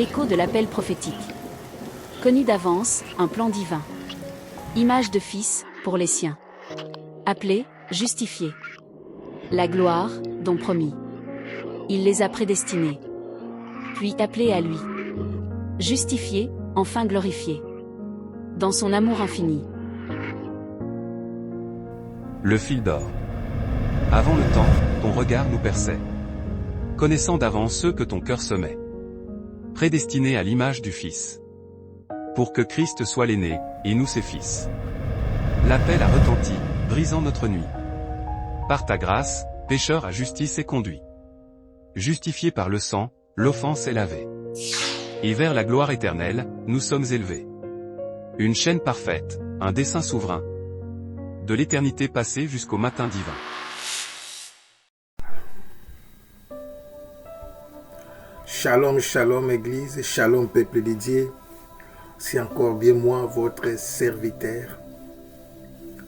L'écho de l'appel prophétique. Connu d'avance, un plan divin. Image de fils, pour les siens. Appelé, justifié. La gloire, don promis. Il les a prédestinés. Puis appelés à lui. Justifiés, enfin glorifiés. Dans son amour infini. Le fil d'or. Avant le temps, ton regard nous perçait. Connaissant d'avance ceux que ton cœur semait. Prédestinés à l'image du Fils. Pour que Christ soit l'aîné, et nous ses fils. L'appel a retenti, brisant notre nuit. Par ta grâce, pécheur à justice est conduit. Justifié par le sang, l'offense est lavée. Et vers la gloire éternelle, nous sommes élevés. Une chaîne parfaite, un dessein souverain. De l'éternité passée jusqu'au matin divin. Shalom, shalom Église, shalom peuple de Dieu. C'est encore bien moi, votre serviteur,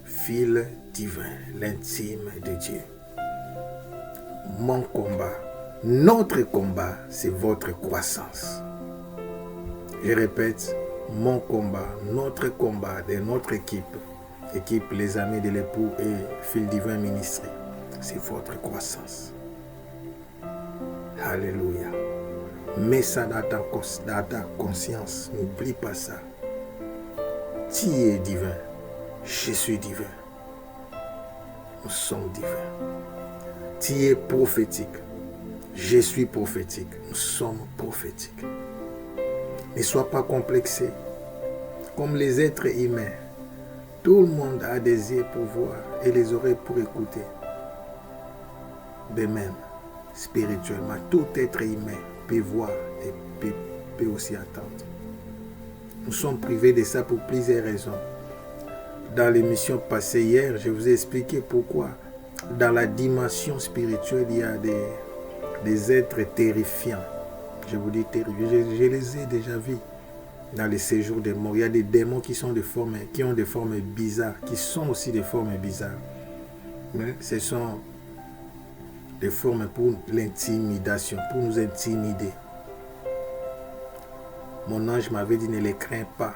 fil divin, l'intime de Dieu. Mon combat, notre combat, c'est votre croissance. Je répète, mon combat, notre combat de notre équipe les amis de l'époux et fil divin ministère, c'est votre croissance. Alléluia. Mets ça dans ta conscience. N'oublie pas ça. Tu es divin. Je suis divin. Nous sommes divins. Tu es prophétique. Je suis prophétique. Nous sommes prophétiques. Ne sois pas complexé. Comme les êtres humains, tout le monde a des yeux pour voir et les oreilles pour écouter. De même, spirituellement, tout être humain peut voir et peut aussi attendre. Nous sommes privés de ça pour plusieurs raisons. Dans l'émission passée hier, je vous ai expliqué pourquoi dans la dimension spirituelle, il y a des êtres terrifiants. Je vous dis terrifiants. Je les ai déjà vus dans les séjours des morts. Il y a des démons qui ont des formes bizarres, qui sont aussi des formes bizarres. Mais ce sont des formes pour l'intimidation, pour nous intimider. Mon ange m'avait dit, ne les crains pas.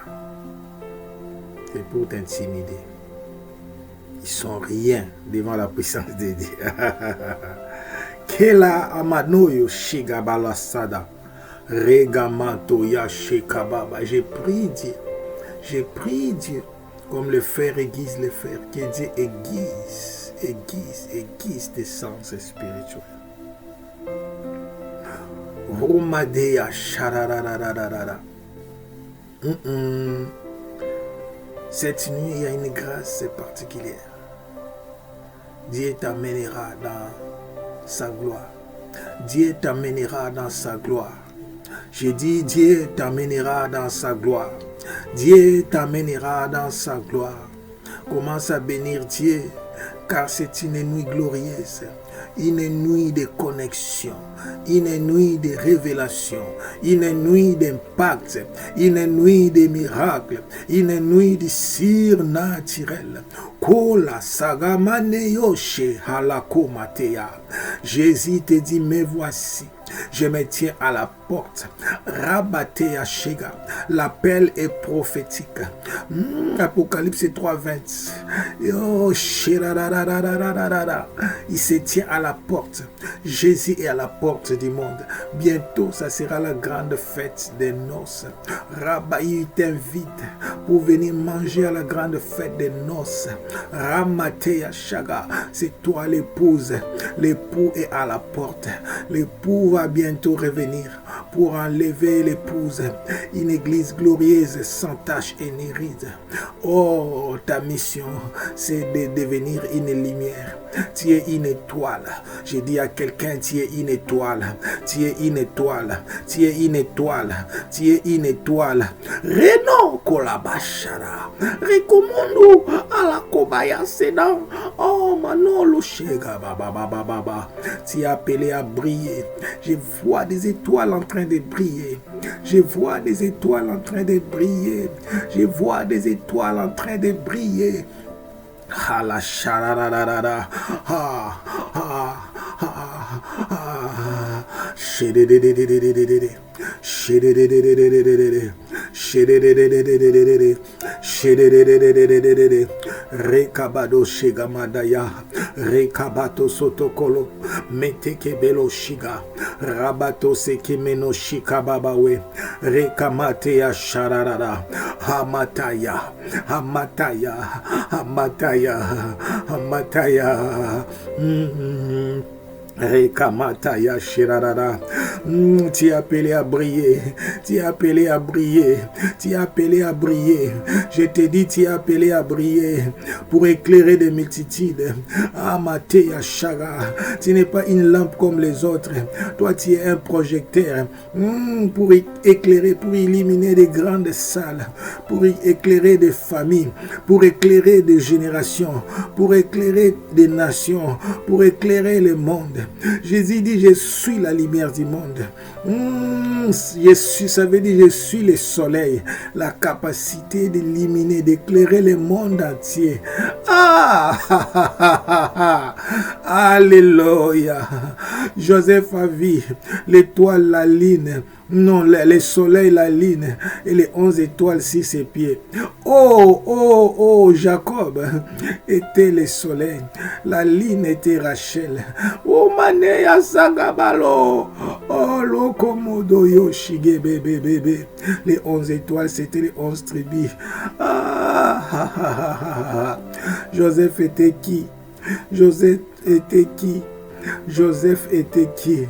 C'est pour t'intimider. Ils sont rien devant la puissance de Dieu. Kela amanoyo shigabala sada. Regamanto ya shekababa. J'ai prié Dieu. Comme le fer aiguise le fer. Que Dieu aiguise tes sens spirituels. Romadea sharararararara. Cette nuit, il y a une grâce particulière. Dieu t'amènera dans sa gloire. Dieu t'amènera dans sa gloire. J'ai dit, Dieu t'amènera dans sa gloire. Dieu t'amènera dans sa gloire. Commence à bénir Dieu, car c'est une nuit glorieuse. Une nuit de connexion, une nuit de révélation, une nuit d'impact, une nuit de miracles, une nuit de surnaturel. Kola sagamane yoshe halako matea. Jésus te dit, me voici. Je me tiens à la porte. Rabatea shega. L'appel est prophétique. Apocalypse 3:20. Oh, il se tient à la porte. Jésus est à la porte du monde. Bientôt, ça sera la grande fête des noces. Rabba, il t'invite pour venir manger à la grande fête des noces. Ramatea shaga. C'est toi l'épouse. L'époux est à la porte. L'époux va bientôt revenir pour enlever l'épouse. Une église glorieuse sans tache et ni ride. Oh, ta mission, c'est de devenir une lumière. Tu es une étoile. Je dis à quelqu'un, tu es une étoile. Tu es une étoile. Tu es une étoile. Tu es une étoile. Reno kolabashara. Recommando à la kobaya sedan. Oh, manolo shega baba. Tu es appelé à briller. Je vois des étoiles en train de briller. Je vois des étoiles en train de briller. Je vois des étoiles en train de briller. La charararara. Rekabado Shigamadaya, Rekabato Sotokolo, Metekebelo Shiga, Rabato Sekimeno Shikababawe, Rekamatea Shararada, Hamataya, Hamataya, Hamataya, Hamataya. Rekamataya Shirarara. Tu es appelé à briller. Tu es appelé à briller. Tu es appelé à briller. Je te dis, tu es appelé à briller pour éclairer des multitudes. Amateya Shaga. Tu n'es pas une lampe comme les autres. Toi, tu es un projecteur pour éclairer, pour illuminer des grandes salles, pour éclairer des familles, pour éclairer des générations, pour éclairer des nations, pour éclairer le monde. Jésus dit, je suis la lumière du monde. Ça veut dire, je suis le soleil, la capacité d'illuminer, d'éclairer le monde entier. Alléluia. Joseph a vu l'étoile, la lune. Non, le soleil, la lune et les 11 étoiles sur ses pieds. Oh, Jacob était le soleil. La lune était Rachel. Oh, Maneya Sagabalo. Oh, Lokomodo Yoshige bébé. Les 11 étoiles, c'était les 11 tribus. Joseph était qui? Joseph était qui? Joseph était qui?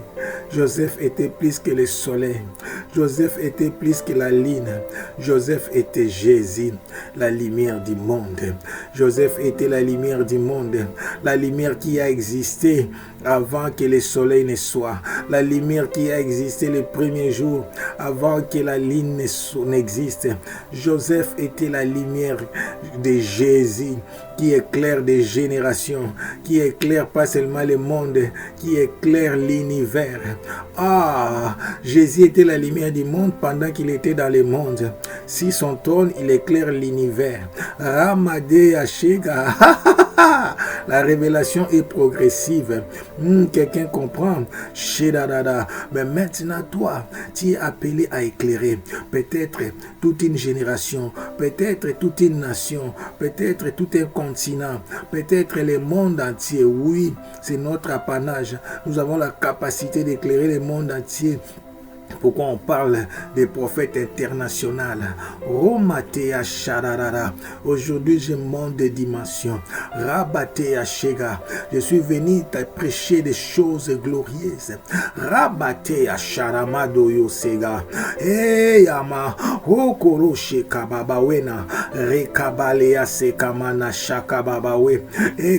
Joseph était plus que le soleil. Joseph était plus que la lune. Joseph était Jésus, la lumière du monde. Joseph était la lumière du monde. La lumière qui a existé avant que le soleil ne soit. La lumière qui a existé le premier jour avant que la lune n'existe. Joseph était la lumière de Jésus qui éclaire des générations, qui éclaire pas seulement le monde, qui éclaire l'univers. Jésus était la lumière du monde pendant qu'il était dans le monde. Si son trône, il éclaire l'univers. Ramadé Ashega. La révélation est progressive. Quelqu'un comprend? Mais maintenant, toi, tu es appelé à éclairer. Peut-être toute une génération, peut-être toute une nation, peut-être tout un continent, peut-être le monde entier. Oui, c'est notre apanage. Nous avons la capacité d'éclairer le monde entier. Pourquoi on parle des prophètes internationaux? Romatea Shararara. Aujourd'hui, je monte des dimensions. Rabatea Shega. Je suis venu te prêcher des choses glorieuses. Rabatea Sharamado Yosega. Ama Hokoro Shekababawena. Rekabalea Sekamana Shakababawe.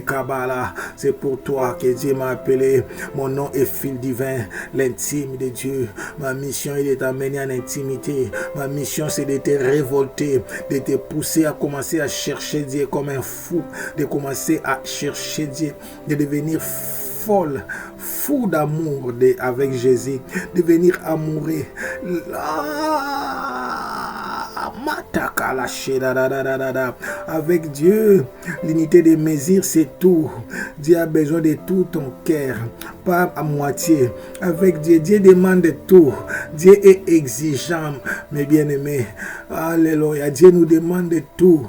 Kabala. C'est pour toi que Dieu m'a appelé. Mon nom est fil divin, l'intime de Dieu. Ma mission est de t'amener en intimité. Ma mission, c'est de te révolter, de te pousser à commencer à chercher Dieu comme un fou, de commencer à chercher Dieu, de devenir fou d'amour avec Jésus, devenir amoureux. Avec Dieu, l'unité des mesures, c'est tout. Dieu a besoin de tout ton cœur, pas à moitié. Avec Dieu, Dieu demande tout. Dieu est exigeant, mes bien-aimés. Alléluia. Dieu nous demande tout.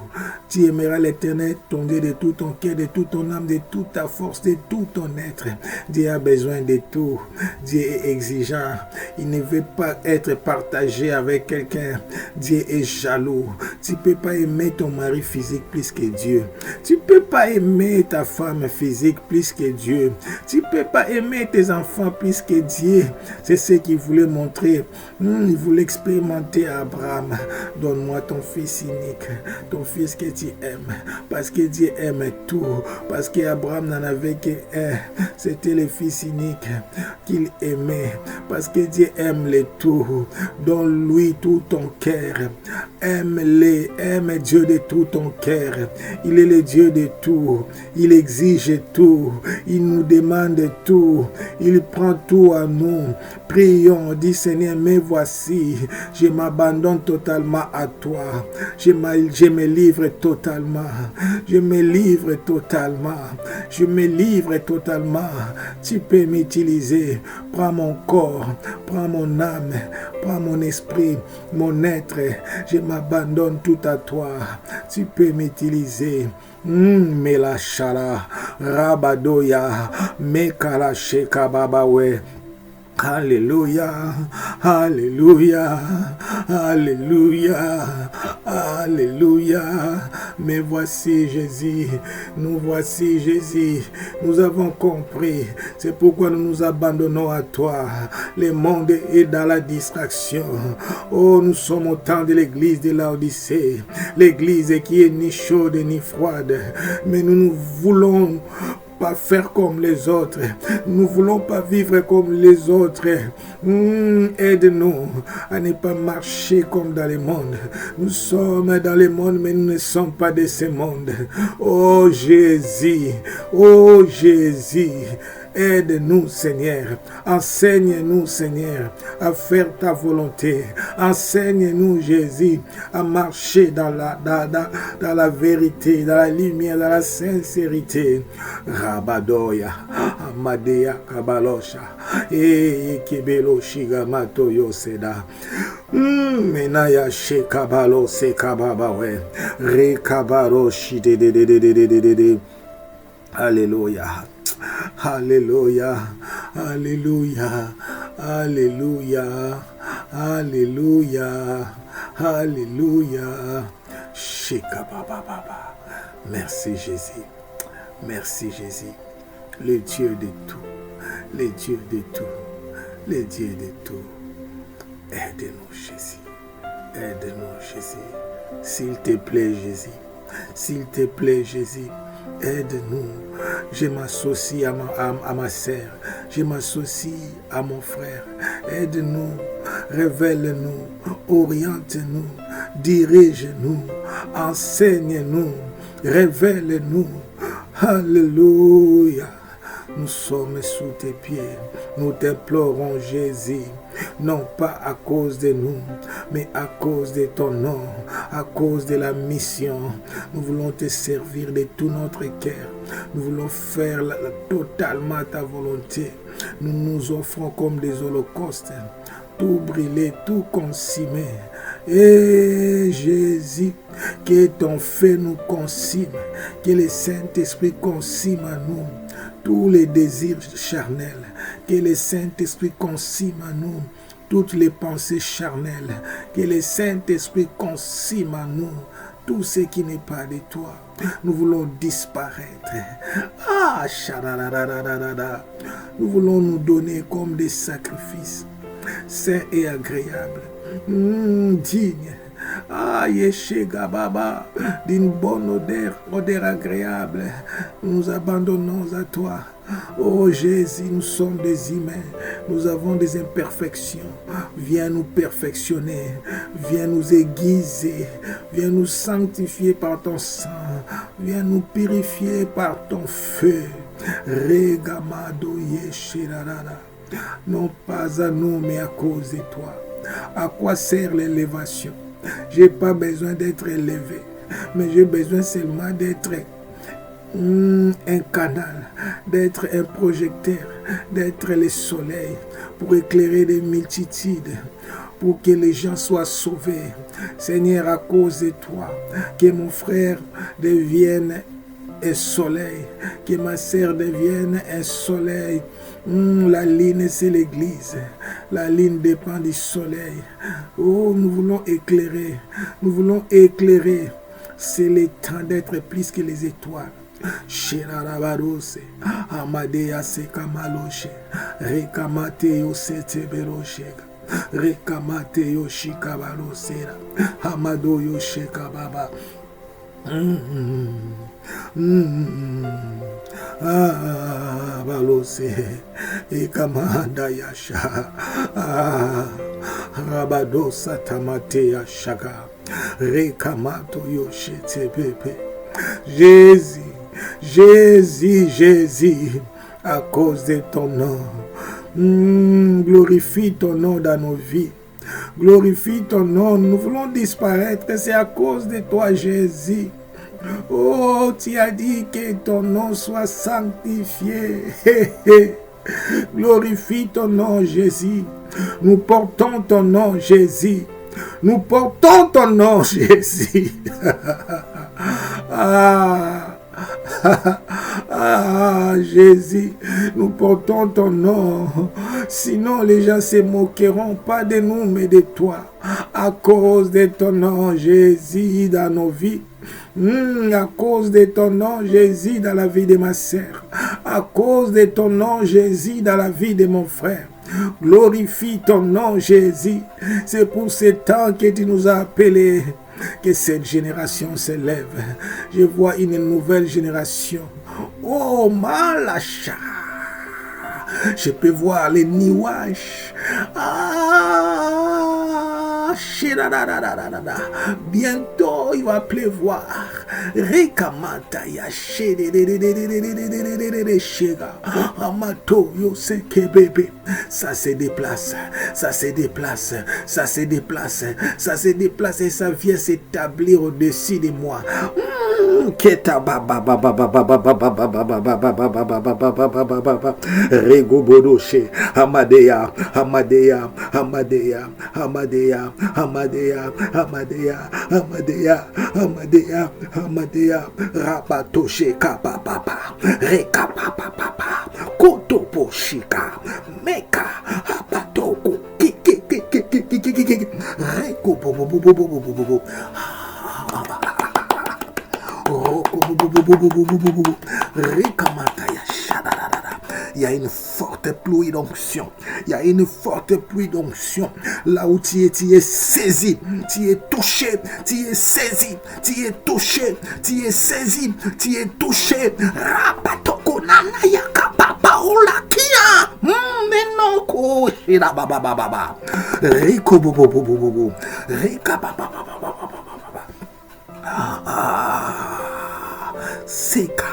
Tu aimeras l'Éternel, ton Dieu, de tout ton cœur, de toute ton âme, de toute ta force, de tout ton être. Dieu a besoin de tout. Dieu est exigeant. Il ne veut pas être partagé avec quelqu'un. Dieu est jaloux. Tu ne peux pas aimer ton mari physique plus que Dieu. Tu ne peux pas aimer ta femme physique plus que Dieu. Tu ne peux pas aimer tes enfants plus que Dieu. C'est ce qu'il voulait montrer. Il voulait expérimenter à Abraham. Donne-moi ton fils unique, ton fils que tu aimes. Parce que Dieu aime tout. Parce qu'Abraham n'en avait qu'un. C'était le fils unique qu'il aimait. Parce que Dieu aime le tout. Donne-lui tout ton cœur. Aime-le. Aime Dieu de tout ton cœur. Il est le Dieu de tout. Il exige tout. Il nous demande tout. Il prend tout à nous. Prions. Dis Seigneur, mais voici, je m'abandonne totalement à toi. Je me livre totalement totalement. Je me livre totalement. Je me livre totalement. Tu peux m'utiliser. Prends mon corps, prends mon âme, prends mon esprit, mon être. Je m'abandonne tout à toi. Tu peux m'utiliser. Melachala, Rabadoya, Mekala Sheka Babawe. Alléluia, Alléluia, Alléluia, Alléluia. Mais voici Jésus, nous voici Jésus, nous avons compris. C'est pourquoi nous nous abandonnons à toi. Le monde est dans la distraction. Oh, nous sommes au temps de l'église de Laodicée, l'église qui est ni chaude ni froide. Mais nous voulons pas faire comme les autres. Nous ne voulons pas vivre comme les autres. Aide-nous à ne pas marcher comme dans le monde. Nous sommes dans le monde, mais nous ne sommes pas de ce monde. Oh Jésus, oh Jésus, aide-nous Seigneur. Enseigne-nous Seigneur à faire ta volonté. Enseigne-nous Jésus à marcher dans la vérité, dans la lumière, dans la sincérité. Rabadoya, Amadea Kabalosha, Kibelo Shigamato Yoseda, Menaya Shekabalo Sekababawe, Rekabaro Shide. Alléluia. Alléluia, Alléluia, Alléluia, Alléluia, Alléluia. Shekabababa. Merci Jésus, merci Jésus, le Dieu de tout, le Dieu de tout, le Dieu de tout. Aide-nous Jésus, aide-nous Jésus, s'il te plaît Jésus, s'il te plaît Jésus. Aide-nous. Je m'associe à ma sœur. Je m'associe à mon frère. Aide-nous. Révèle-nous. Oriente-nous. Dirige-nous. Enseigne-nous. Révèle-nous. Alléluia. Nous sommes sous tes pieds. Nous t'implorons, Jésus. Non pas à cause de nous, mais à cause de ton nom, à cause de la mission. Nous voulons te servir de tout notre cœur. Nous voulons faire totalement ta volonté. Nous nous offrons comme des holocaustes, tout brûler, tout consumer. Et Jésus, que ton feu nous consume, que le Saint-Esprit consume à nous tous les désirs charnels, que le Saint-Esprit consume à nous toutes les pensées charnelles, que le Saint-Esprit consume à nous tout ce qui n'est pas de toi. Nous voulons disparaître. Ah, nous voulons nous donner comme des sacrifices saints et agréables, dignes. Ah, Yeshega Baba, d'une bonne odeur agréable. Nous nous abandonnons à toi. Oh Jésus, nous sommes des humains, nous avons des imperfections. Viens nous perfectionner, viens nous aiguiser, viens nous sanctifier par ton sang, viens nous purifier par ton feu. Regamado Yesherara. Non pas à nous, mais à cause de toi. À quoi sert l'élévation? J'ai pas besoin d'être élevé, mais j'ai besoin seulement d'être un canal, d'être un projecteur, d'être le soleil pour éclairer les multitudes, pour que les gens soient sauvés. Seigneur, à cause de toi, que mon frère devienne un soleil, que ma sœur devienne un soleil. La ligne, c'est l'église. La ligne dépend du soleil. Oh, nous voulons éclairer. Nous voulons éclairer. C'est le temps d'être plus que les étoiles. Shirarabarose, Amadea Sekamaloshe, Rekamateo Seteberoshega, Rekamateo Shikabalosera, Amado Yosheka Baba. Ah, balose, Ekamanda Yasha, Rabado Satamate Yashaka, Rekamato Yoshete Pepe. Jésus, Jésus, Jésus, à cause de ton nom, glorifie ton nom dans nos vies. Glorifie ton nom, nous voulons disparaître, c'est à cause de toi Jésus. Oh, tu as dit que ton nom soit sanctifié. Glorifie ton nom, Jésus. Nous portons ton nom, Jésus. Nous portons ton nom, Jésus. Jésus, nous portons ton nom. Sinon, les gens se moqueront pas de nous, mais de toi. À cause de ton nom, Jésus, dans nos vies. À cause de ton nom, Jésus, dans la vie de ma sœur. À cause de ton nom, Jésus, dans la vie de mon frère. Glorifie ton nom, Jésus. C'est pour ce temps que tu nous as appelés. Que cette génération se lève. Je vois une nouvelle génération. Oh, Malacha. Je peux voir les nuages. Bientôt, il va pleuvoir. Ça se déplace. Ça se déplace. Ça se déplace. Ça se déplace et ça vient s'établir au-dessus de moi. Regobodoche, Amadea, Amadea, Amadea, Amadea, Amadea, Amadea, Amadea, Amadea, Amadea, Rapatoche, Kapapapa, Rekapapapa, Kotoposhika, Meka, Apatoko, Kiki, Rekobobobobobobobobo. Il y a une forte pluie d'onction. Il y a une forte pluie d'onction. Là où tu es saisi, tu es touché, tu es saisi, tu es touché, tu es saisi, tu es touché. Rapatoko nana yaka papa olakia. Menoko shira baba baba. Riko bobo bobo bobo. Rika baba baba baba. Seka,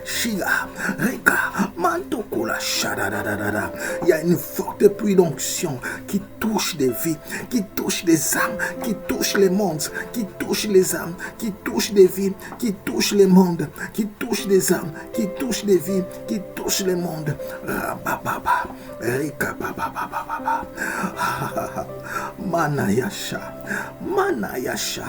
Shira, Reka, Mantokula, Shadadadada. Il y a une forte pluie d'onction qui touche des vies, qui touche des âmes, qui touche les mondes, qui touche les âmes, qui touche des vies, qui touche les mondes, qui touche des âmes, qui touche des vies, qui touche les mondes. Rabababa, Reka, Babababa, Manayasha, Manayasha,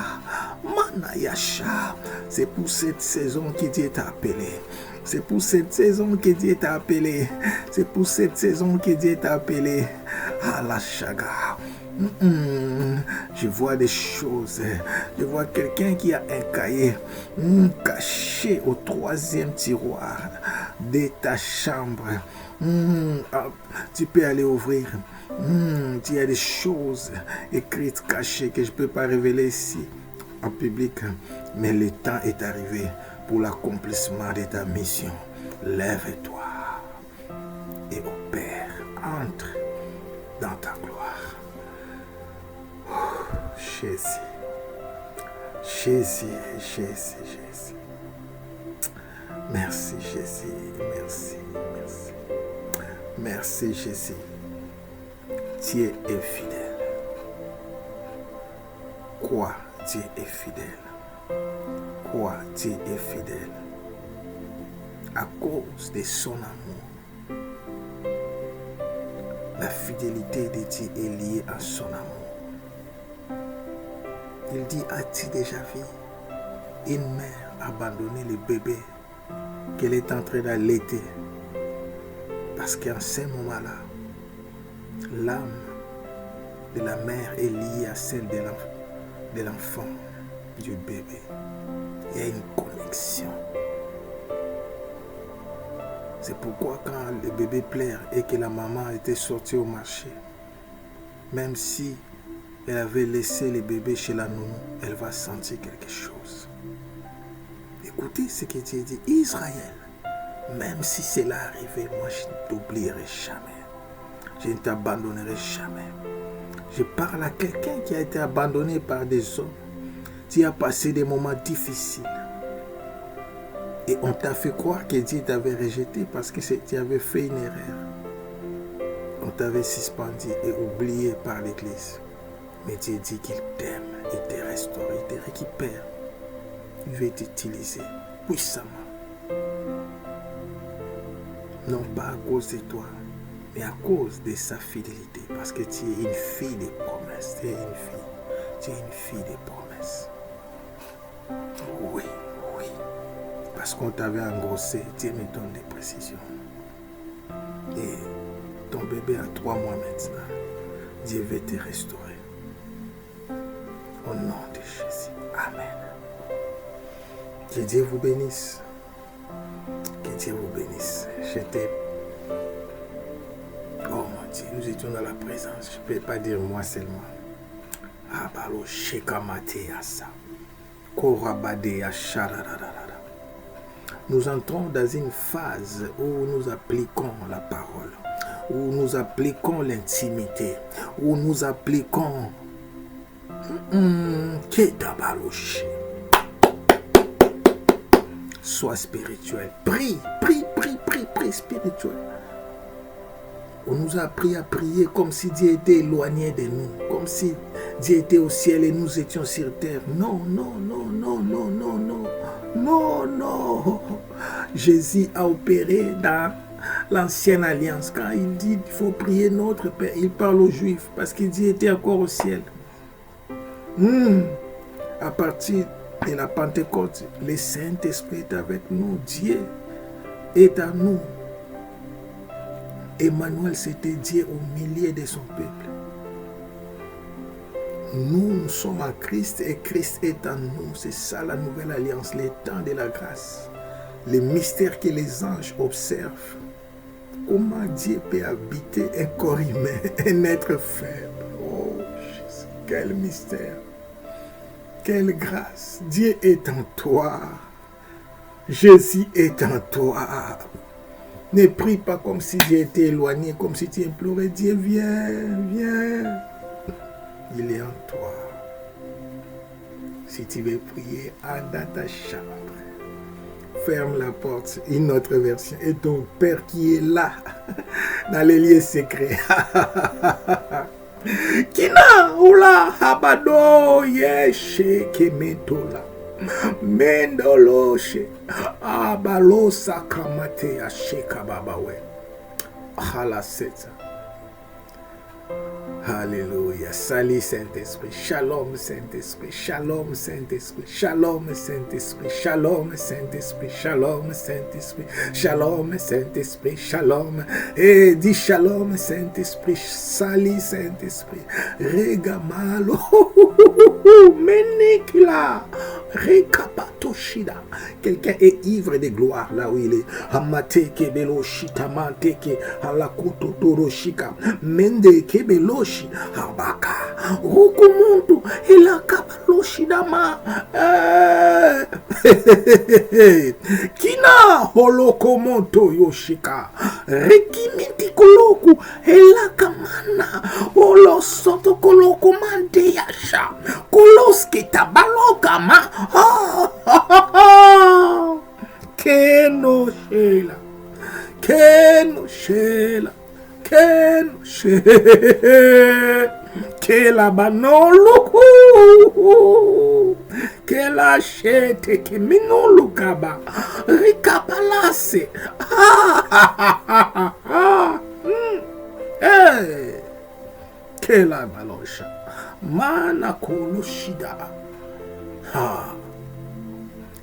Manayasha. C'est pour cette saison que Dieu t'a appelé. C'est pour cette saison que Dieu t'a appelé. C'est pour cette saison que Dieu t'a appelé. Ah la chaga. Je vois des choses. Je vois quelqu'un qui a un cahier caché au 3e tiroir de ta chambre. Tu peux aller ouvrir. Il y a des choses écrites, cachées que je ne peux pas révéler ici en public. Mais le temps est arrivé pour l'accomplissement de ta mission. Lève-toi et opère. Entre dans ta gloire. Jésus. Jésus, Jésus, Jésus. Merci Jésus. Merci, merci. Merci Jésus. Dieu est fidèle. Quoi? Dieu est fidèle. Quoi? Dieu est fidèle. À cause de son amour. La fidélité de Dieu est liée à son amour. Il dit, as-tu déjà vu une mère abandonner le bébé qu'elle est en train d'allaiter? Parce qu'en ce moment-là, l'âme de la mère est liée à celle de l'enfant, du bébé. Il y a une connexion. C'est pourquoi quand le bébé pleure et que la maman était sortie au marché, même si elle avait laissé le bébé chez la nounou, elle va sentir quelque chose. Écoutez ce que Dieu dit. Israël, même si cela arrivait, moi je ne t'oublierai jamais. Je ne t'abandonnerai jamais. Je parle à quelqu'un qui a été abandonné par des hommes. Tu as passé des moments difficiles. Et on t'a fait croire que Dieu t'avait rejeté parce que tu avais fait une erreur. On t'avait suspendu et oublié par l'Église. Mais Dieu dit qu'il t'aime, il te restaure, il te récupère. il veut t'utiliser puissamment. Non pas à cause de toi, mais à cause de sa fidélité. Parce que tu es une fille des promesses. Tu es une fille des promesses. Oui. Parce qu'on t'avait engrossé, Dieu me donne des précisions. Et ton bébé a 3 mois maintenant. Dieu veut te restaurer. Au nom de Jésus. Amen. Que Dieu vous bénisse. Que Dieu vous bénisse. Oh mon Dieu, nous étions dans la présence. Je ne peux pas dire moi seulement. Abalo shekamate asa. Korabade ashararara. Nous entrons dans une phase où nous appliquons la parole, où nous appliquons l'intimité, où nous appliquons Ketabaloshi. Sois spirituel. Prie spirituel. On nous a appris à prier comme si Dieu était éloigné de nous, comme si Dieu était au ciel et nous étions sur terre. Non. Jésus a opéré dans l'ancienne alliance. Quand il dit qu'il faut prier notre Père, il parle aux Juifs parce que Dieu était encore au ciel. À partir de la Pentecôte, le Saint-Esprit est avec nous. Dieu est à nous. Emmanuel, c'était Dieu au milieu de son peuple. Nous sommes en Christ et Christ est en nous. C'est ça la nouvelle alliance, les temps de la grâce. Les mystères que les anges observent. Comment Dieu peut habiter un corps humain, un être faible. Oh, Jésus, quel mystère. Quelle grâce. Dieu est en toi. Jésus est en toi. Ne prie pas comme si Dieu était éloigné, comme si tu implorais Dieu, viens. Il est en toi. Si tu veux prier, dans ta chambre, ferme la porte, une autre version, et ton Père qui est là, dans les lieux secrets. Kina, oula, habado, yeshe, kemetola. Mendoloshe abalosa kamate asheka babawe. Halaseta. Alléluia. Salut Saint-Esprit. Shalom Saint-Esprit. Shalom Saint-Esprit. Shalom Saint-Esprit. Shalom Saint-Esprit. Shalom Saint-Esprit. Shalom Saint-Esprit. Shalom. Et dis shalom Saint-Esprit. Salut Saint-Esprit. Regamalo. Menikla. Rekapatoshida. Quelqu'un est ivre de gloire là où il est. Hamate kebelo shitamante ke halakuto toroshika. Mende kebelo Habaka Rukumuntu Ilakabaloshi dama Kina Holokomonto Yoshika Rekimiti Koloku Elakamana Olosoto Kolokomante Yasha Koloski Tabalokama Keno Shela Keno Shela que la banolo que la chete que minolo kaba ricapalase que la balosha mana koloshida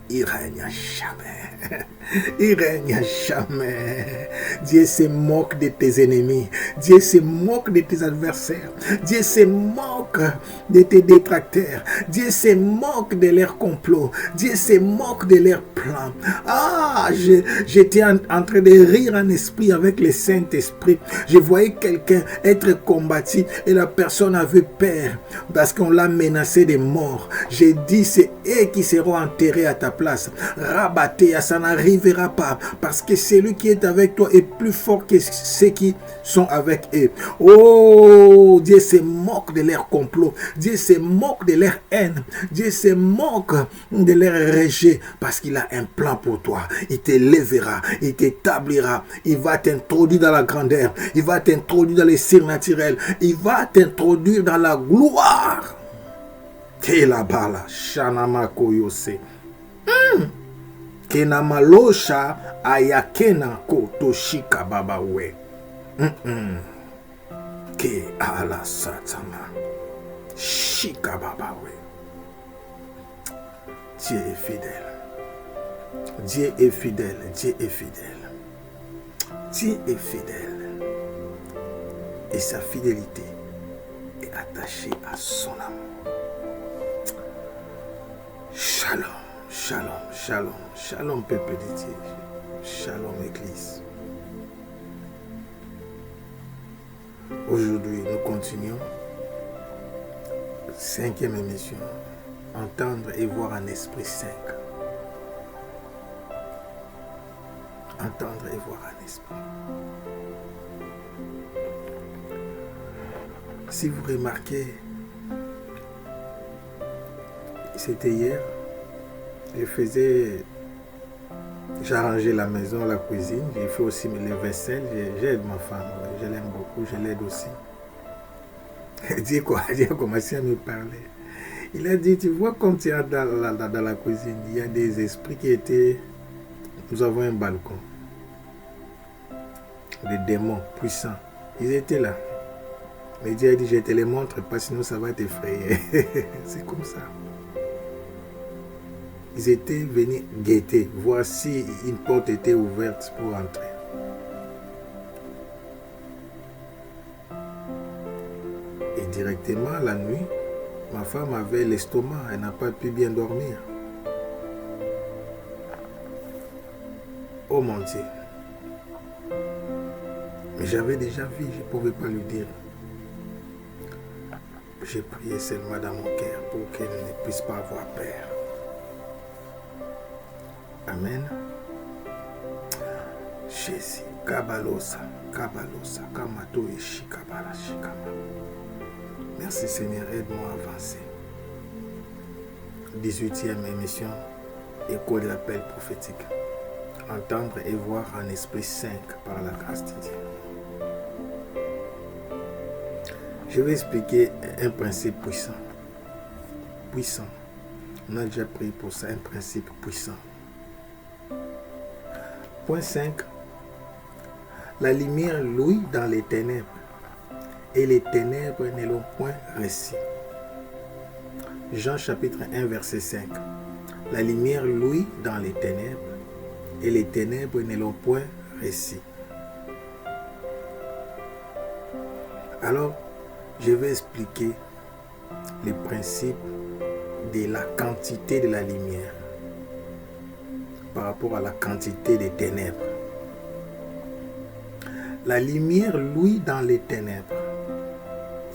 il règne jamais. Il règne jamais. Dieu se moque de tes ennemis. Dieu se moque de tes adversaires. Dieu se moque de tes détracteurs. Dieu se moque de leurs complots. Dieu se moque de leurs plans. J'étais en train de rire en esprit avec le Saint-Esprit. Je voyais quelqu'un être combattu et la personne avait peur parce qu'on l'a menacé de mort. J'ai dit, c'est eux qui seront enterrés à ta place. Rabatté, ça n'arrivera pas parce que celui qui est avec toi est plus fort que ceux qui sont avec eux. Oh, Dieu se moque de leur complot. Dieu se moque de leur haine. Dieu se moque de leur rejet parce qu'il a un plan pour toi. Il te lèvera, il t'établira, il va t'introduire dans la grandeur, il va t'introduire dans les surnaturels, il va t'introduire dans la gloire. Kelabala, Shanamako Yose. Kena malosha ayakena kotoshika baba we. Ke ala satama. Shika baba we. Dieu est fidèle. Dieu est fidèle. Dieu est fidèle. Dieu est fidèle. Et sa fidélité est attachée à son amour. Shalom, shalom, shalom, shalom peuple de Dieu. Shalom Église. Aujourd'hui, nous continuons. 5e émission. Entendre et voir en esprit 5. Entendre et voir en esprit. Si vous remarquez, c'était hier, j'arrangeais la maison, la cuisine, j'ai fait aussi les vaisselles, j'aide ma femme, je l'aime beaucoup, je l'aide aussi. Elle dit quoi? Elle a commencé à me parler. Il a dit, tu vois comme tu es dans la cuisine, il y a des esprits qui étaient... Nous avons un balcon. Des démons puissants. Ils étaient là. Mais Dieu a dit, je te les montre pas, sinon ça va t'effrayer. C'est comme ça. Ils étaient venus guetter, voir si une porte était ouverte pour entrer. Et directement, la nuit, ma femme avait l'estomac, elle n'a pas pu bien dormir. Oh mon Dieu. Mais j'avais déjà vu, je ne pouvais pas lui dire. J'ai prié seulement dans mon cœur pour qu'elle ne puisse pas avoir peur. Amen. Jésus. Kabalosa, Kabalosa, Kamato et Shikabala, Shikama. Merci Seigneur, aide-moi à avancer. 18e émission, écho de l'appel prophétique. Entendre et voir en esprit 5 par la grâce de Dieu. Je vais expliquer un principe puissant. Puissant. On a déjà pris pour ça un principe puissant. Point 5. La lumière luit dans les ténèbres, et les ténèbres ne l'ont point reçu. Jean chapitre 1 verset 5. La lumière luit dans les ténèbres, et les ténèbres ne l'ont point reçu. Alors, je vais expliquer le principe de la quantité de la lumière par rapport à la quantité des ténèbres. La lumière luit dans les ténèbres.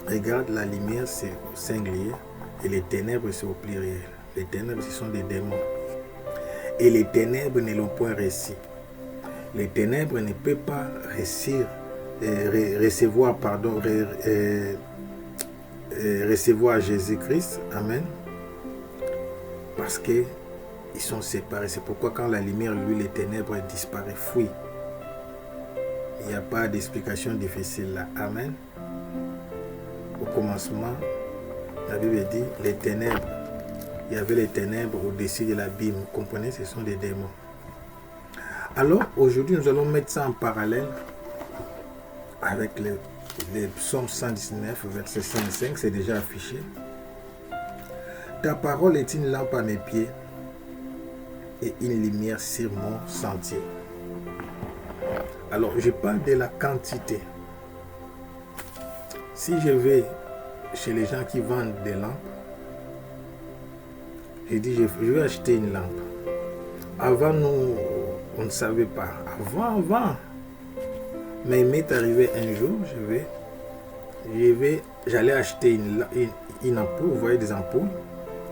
Regarde, la lumière c'est au singulier et les ténèbres c'est au pluriel. Les ténèbres ce sont des démons. Et les ténèbres ne l'ont point reçu. Les ténèbres ne peuvent pas recevoir Jésus-Christ. Amen. Parce qu'ils sont séparés. C'est pourquoi quand la lumière luit, les ténèbres disparaissent, fuient. Il n'y a pas d'explication difficile là. Amen. Au commencement, la Bible dit les ténèbres. Il y avait les ténèbres au-dessus de l'abîme. Vous comprenez, ce sont des démons. Alors, aujourd'hui, nous allons mettre ça en parallèle avec les psaumes 119, verset 105. C'est déjà affiché. Ta parole est une lampe à mes pieds et une lumière sur mon sentier. Alors, je parle de la quantité. Si je vais chez les gens qui vendent des lampes, je dis, je vais acheter une lampe. Avant, nous, on ne savait pas. Avant. Mais il m'est arrivé un jour, j'allais acheter une ampoule. Vous voyez des ampoules?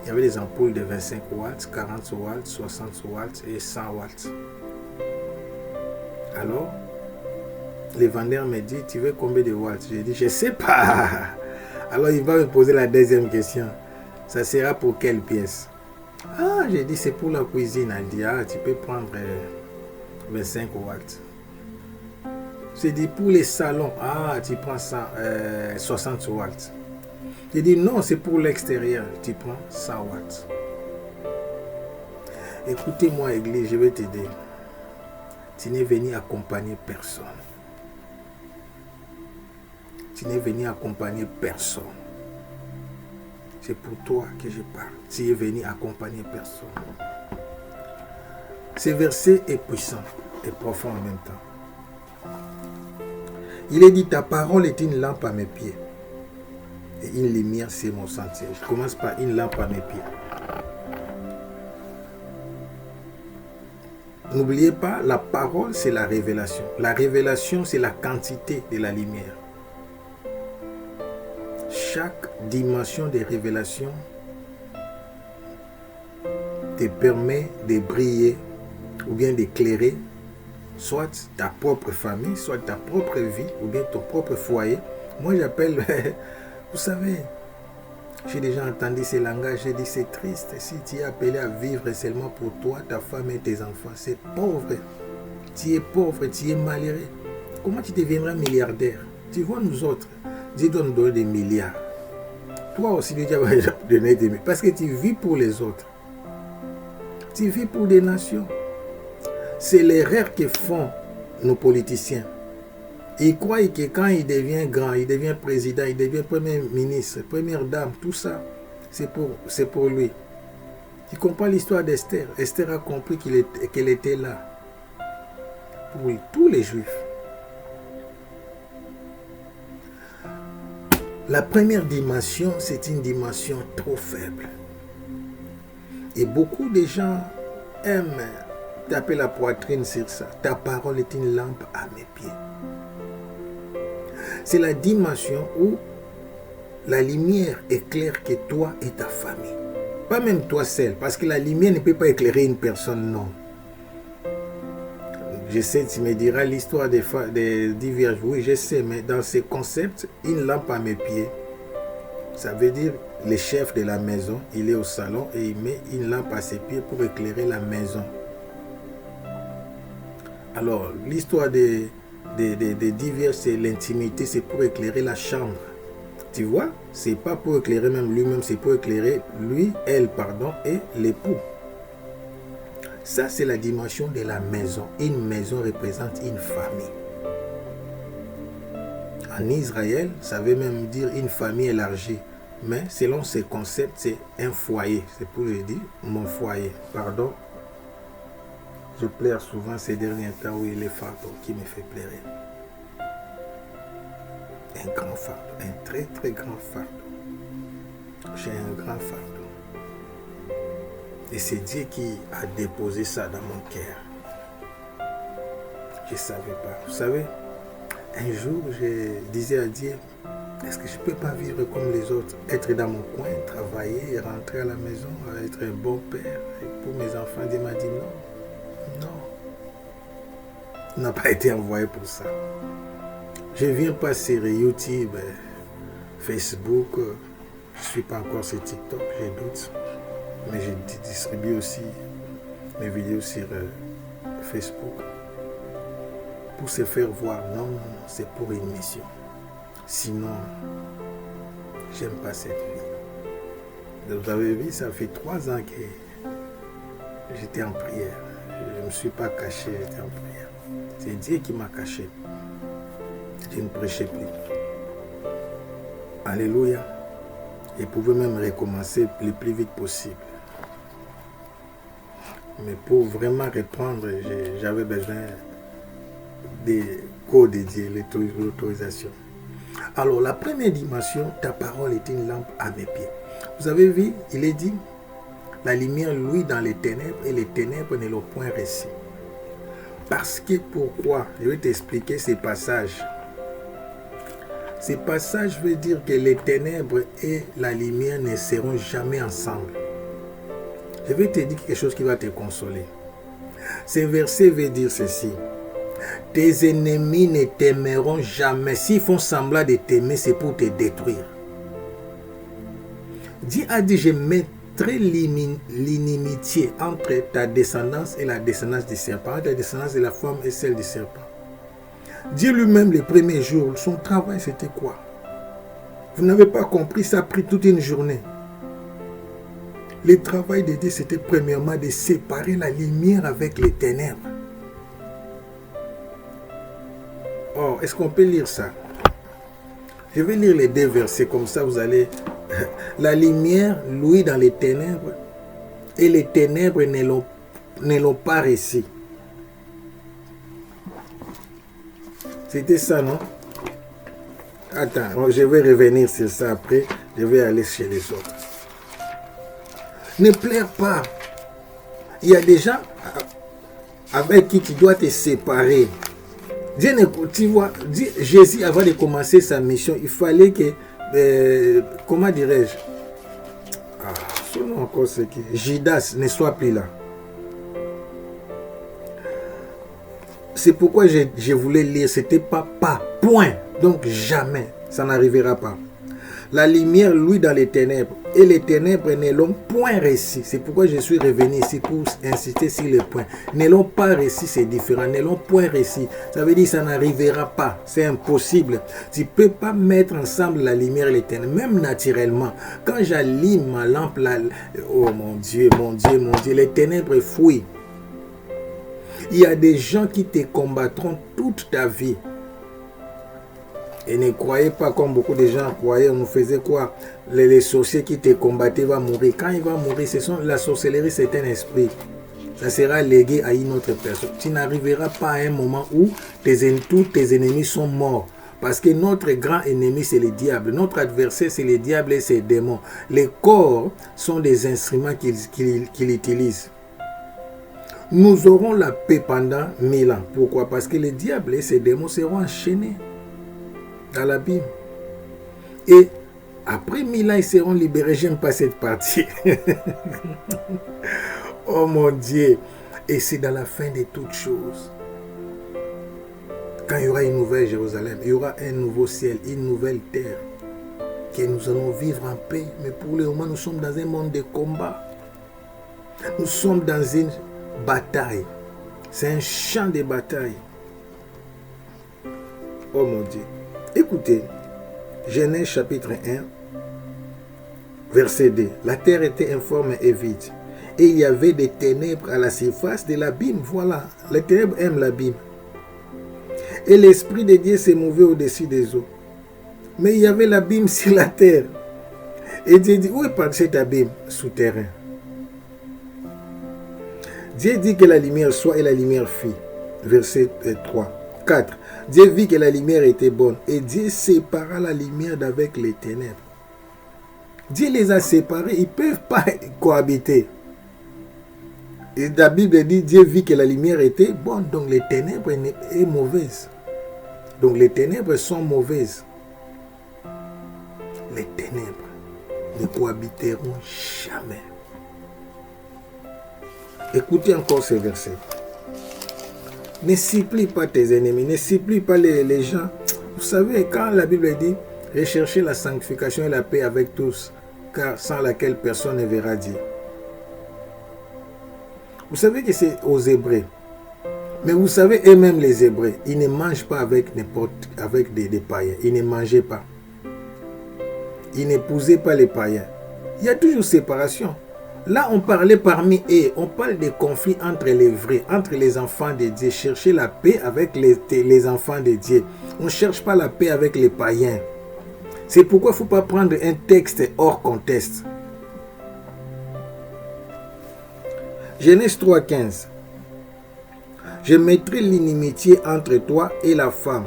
Il y avait des ampoules de 25 watts, 40 watts, 60 watts et 100 watts. Alors, le vendeur me dit, tu veux combien de watts? J'ai dit, je ne sais pas. Alors, il va me poser la deuxième question. Ça sera pour quelle pièce? Ah, j'ai dit, c'est pour la cuisine. Elle dit, ah, tu peux prendre 25 watts. J'ai dit, pour les salons, ah, tu prends 60 watts. J'ai dit, non, c'est pour l'extérieur, tu prends 100 watts. Écoutez-moi, Église, je vais t'aider. Tu n'es venu accompagner personne. Tu n'es venu accompagner personne. C'est pour toi que je parle. Tu es venu accompagner personne. Ce verset est puissant et profond en même temps. Il est dit, ta parole est une lampe à mes pieds et une lumière sur mon sentier. Je commence par une lampe à mes pieds. N'oubliez pas, la parole, c'est la révélation. La révélation, c'est la quantité de la lumière. Chaque dimension de révélation te permet de briller ou bien d'éclairer soit ta propre famille, soit ta propre vie ou bien ton propre foyer. Moi, j'appelle, vous savez, j'ai déjà entendu ces langages, j'ai dit c'est triste. Si tu es appelé à vivre seulement pour toi, ta femme et tes enfants, c'est pauvre. Tu es pauvre, tu es malheureux. Comment tu deviendras milliardaire? Tu vois nous autres, Dieu doit nous donner des milliards. Toi aussi, Dieu va donner des milliards. Parce que tu vis pour les autres. Tu vis pour des nations. C'est l'erreur que font nos politiciens. Ils croient que quand il devient grand, il devient président, il devient premier ministre, première dame, tout ça, c'est pour lui. Tu comprends l'histoire d'Esther? Esther a compris qu'elle était là pour tous les Juifs. La première dimension, c'est une dimension trop faible. Et beaucoup de gens aiment taper la poitrine sur ça. Ta parole est une lampe à mes pieds. C'est la dimension où la lumière éclaire que toi et ta famille. Pas même toi seul, parce que la lumière ne peut pas éclairer une personne, non. Je sais, tu me diras l'histoire des vierges. Oui, je sais, mais dans ces concepts, une lampe à mes pieds, ça veut dire le chef de la maison, il est au salon et il met une lampe à ses pieds pour éclairer la maison. Alors, l'histoire des vierges, c'est l'intimité, c'est pour éclairer la chambre. Tu vois, c'est pas pour éclairer même lui-même, c'est pour éclairer lui, elle, pardon, et l'époux. Ça, c'est la dimension de la maison. Une maison représente une famille. En Israël, ça veut même dire une famille élargie. Mais selon ces concepts, c'est un foyer. C'est pour le dire, mon foyer. Pardon. Je pleure souvent ces derniers temps où il est fardeau qui me fait pleurer. Un grand fardeau, un très très grand fardeau. J'ai un grand fardeau. Et c'est Dieu qui a déposé ça dans mon cœur. Je ne savais pas. Vous savez, un jour, je disais à Dieu, est-ce que je ne peux pas vivre comme les autres? Être dans mon coin, travailler, rentrer à la maison, être un bon père. Et pour mes enfants, Dieu m'a dit non. Non. Il n'a pas été envoyé pour ça. Je ne viens pas sur YouTube, Facebook. Je ne suis pas encore sur TikTok, j'ai doute. Mais je distribue aussi mes vidéos sur Facebook pour se faire voir. Non, c'est pour une mission. Sinon, j'aime pas cette vie. Vous avez vu, ça fait 3 ans que j'étais en prière. Je ne me suis pas caché, j'étais en prière. C'est Dieu qui m'a caché. Je ne prêchais plus. Alléluia. Et pouvez même recommencer le plus vite possible. Mais pour vraiment reprendre, j'avais besoin des codes de Dieu, l'autorisation. Alors, la première dimension, ta parole est une lampe à mes pieds. Vous avez vu, il est dit, la lumière luit dans les ténèbres et les ténèbres ne l'ont point reçu. Parce que pourquoi? Je vais t'expliquer ces passages. Ces passages veulent dire que les ténèbres et la lumière ne seront jamais ensemble. Je vais te dire quelque chose qui va te consoler. Ce verset veut dire ceci. Tes ennemis ne t'aimeront jamais. S'ils font semblant de t'aimer, c'est pour te détruire. Dieu a dit, je mettrai l'inimitié entre ta descendance et la descendance du serpent, entre la descendance de la femme et celle du serpent. Dieu lui-même, les premiers jours, son travail, c'était quoi? Vous n'avez pas compris, ça a pris toute une journée. Le travail de Dieu, c'était premièrement de séparer la lumière avec les ténèbres. Oh, est-ce qu'on peut lire ça? Je vais lire les 2 versets, comme ça vous allez... La lumière luit dans les ténèbres, et les ténèbres ne l'ont pas reçu. C'était ça, non? Attends, je vais revenir sur ça après. Je vais aller chez les autres. Ne pleure pas. Il y a des gens avec qui tu dois te séparer. Dieu, tu vois, Jésus, avant de commencer sa mission, il fallait que, comment dirais-je, son nom encore c'est qui, Judas ne soit plus là. C'est pourquoi je voulais lire, c'était pas point, donc jamais, ça n'arrivera pas. La lumière luit dans les ténèbres, et les ténèbres ne l'ont point reçu. C'est pourquoi je suis revenu ici pour insister sur le point. Ne l'ont pas reçu, c'est différent. Ne l'ont point reçu. Ça veut dire que ça n'arrivera pas. C'est impossible. Tu ne peux pas mettre ensemble la lumière et les ténèbres, même naturellement. Quand j'allume ma lampe, oh mon Dieu, mon Dieu, mon Dieu, les ténèbres fuient. Il y a des gens qui te combattront toute ta vie. Et ne croyez pas comme beaucoup de gens croyaient, on nous faisait quoi? Les sorciers qui te combattaient vont mourir. Quand ils vont mourir, la sorcellerie, c'est un esprit. Ça sera légué à une autre personne. Tu n'arriveras pas à un moment où tous tes ennemis sont morts. Parce que notre grand ennemi, c'est le diable. Notre adversaire, c'est le diable et ses démons. Les corps sont des instruments qu'il utilise. Nous aurons la paix pendant 1000 ans. Pourquoi? Parce que le diable et ses démons seront enchaînés dans l'abîme. Et après 1000 ans, ils seront libérés. J'aime pas cette partie. Oh mon Dieu. Et c'est dans la fin de toutes choses. Quand il y aura une nouvelle Jérusalem, il y aura un nouveau ciel, une nouvelle terre, que nous allons vivre en paix. Mais pour le moment, nous sommes dans un monde de combat. Nous sommes dans une bataille. C'est un champ de bataille. Oh mon Dieu. Écoutez, Genèse chapitre 1, verset 2. La terre était informe et vide, et il y avait des ténèbres à la surface de l'abîme. Voilà, les ténèbres aiment l'abîme. Et l'Esprit de Dieu s'est mouvait au-dessus des eaux. Mais il y avait l'abîme sur la terre. Et Dieu dit, où est passé cet abîme souterrain? Dieu dit que la lumière soit et la lumière fit. Verset 3. 4. Dieu vit que la lumière était bonne et Dieu sépara la lumière d'avec les ténèbres. Dieu les a séparés, ils ne peuvent pas cohabiter. Et la Bible dit, Dieu vit que la lumière était bonne, donc les ténèbres sont mauvaises. Donc les ténèbres sont mauvaises. Les ténèbres ne cohabiteront jamais. Écoutez encore ce verset. Ne supplie pas tes ennemis, ne supplie pas les gens. Vous savez, quand la Bible dit, recherchez la sanctification et la paix avec tous, car sans laquelle personne ne verra Dieu. Vous savez que c'est aux Hébreux. Mais vous savez, eux-mêmes les Hébreux, ils ne mangent pas avec des païens. Ils ne mangeaient pas. Ils n'épousaient pas les païens. Il y a toujours séparation. Là, on parlait parmi eux, on parle des conflits entre les vrais, entre les enfants de Dieu. Chercher la paix avec les enfants de Dieu. On ne cherche pas la paix avec les païens. C'est pourquoi il ne faut pas prendre un texte hors contexte. Genèse 3,15. Je mettrai l'inimitié entre toi et la femme,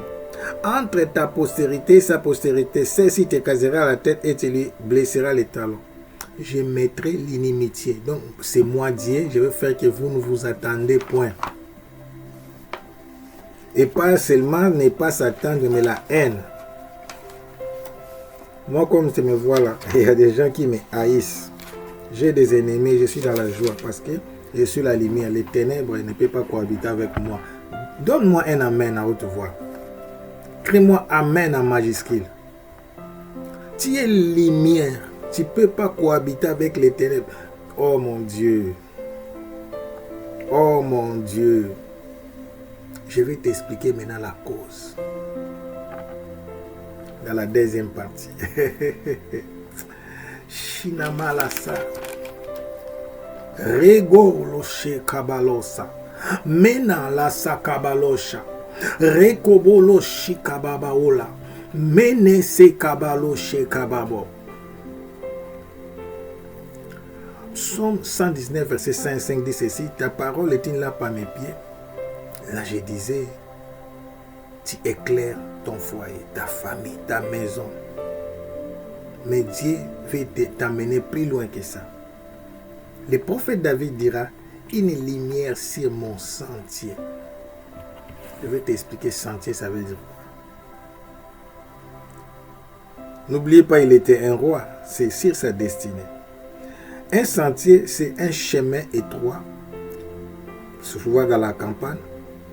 entre ta postérité et sa postérité. Celle-ci te casera la tête et tu lui blesseras les talons. Je mettrai l'inimitié. Donc, c'est moi Dieu, je vais faire que vous ne vous attendez point. Et pas seulement ne pas s'attendre, mais la haine. Moi, comme tu me vois là, il y a des gens qui me haïssent. J'ai des ennemis, je suis dans la joie parce que je suis la lumière. Les ténèbres ne peuvent pas cohabiter avec moi. Donne-moi un amen à haute voix. Crie-moi amen en majuscule. Tu es lumière. Tu ne peux pas cohabiter avec les ténèbres. Oh mon Dieu. Oh mon Dieu. Je vais t'expliquer maintenant la cause. Dans la deuxième partie. Shinamalasa. Regolo shekabalosa. Mena la sakabalosha. Rekobolo shikababaola. Mene sekabalo shekababo. Psaume 119, verset 5 dit ceci. Ta parole est une lampe à mes pieds. Là je disais, tu éclaires ton foyer, ta famille, ta maison. Mais Dieu veut t'amener plus loin que ça. Le prophète David dira, une lumière sur mon sentier. Je vais t'expliquer sentier, ça veut dire quoi. N'oubliez pas, il était un roi, c'est sur sa destinée. Un sentier, c'est un chemin étroit, souvent dans la campagne,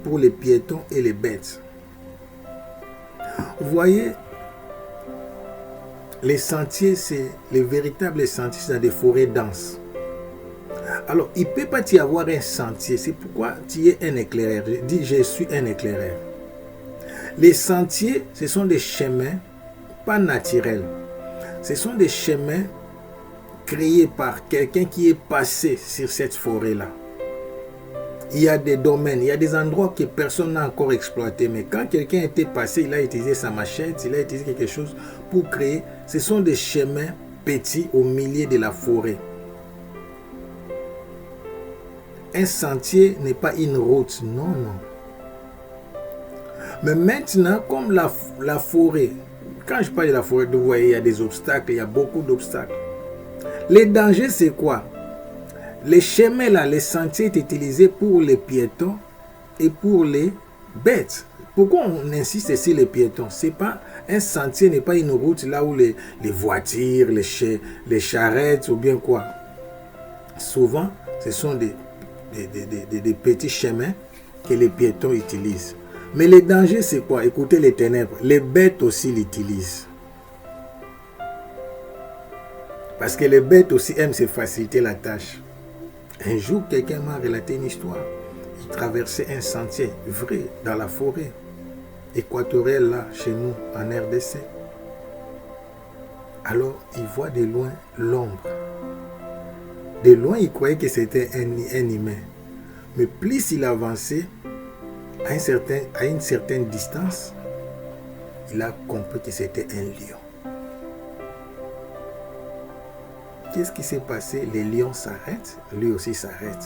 pour les piétons et les bêtes. Vous voyez, les sentiers, c'est les véritables sentiers, c'est dans des forêts denses. Alors, il ne peut pas y avoir un sentier. C'est pourquoi tu es un éclaireur. Je dis, je suis un éclaireur. Les sentiers, ce sont des chemins pas naturels. Ce sont des chemins créés par quelqu'un qui est passé sur cette forêt-là. Il y a des domaines, il y a des endroits que personne n'a encore exploité. Mais quand quelqu'un était passé, il a utilisé sa machette, il a utilisé quelque chose pour créer. Ce sont des chemins petits au milieu de la forêt. Un sentier n'est pas une route, non, non. Mais maintenant, comme la forêt, quand je parle de la forêt, vous voyez, il y a des obstacles, il y a beaucoup d'obstacles. Les dangers, c'est quoi? Les chemins là, les sentiers sont utilisés pour les piétons et pour les bêtes. Pourquoi on insiste sur les piétons? C'est pas un sentier n'est pas une route là où les voitures, les charrettes ou bien quoi. Souvent, ce sont des petits chemins que les piétons utilisent. Mais les dangers, c'est quoi? Écoutez les ténèbres. Les bêtes aussi l'utilisent. Parce que les bêtes aussi aiment se faciliter la tâche. Un jour, quelqu'un m'a relaté une histoire. Il traversait un sentier vrai dans la forêt équatoriale là, chez nous, en RDC. Alors, il voit de loin l'ombre. De loin, il croyait que c'était un humain. Mais plus il avançait, à une certaine distance, il a compris que c'était un lion. Qu'est-ce qui s'est passé? Les lions s'arrêtent, lui aussi s'arrête.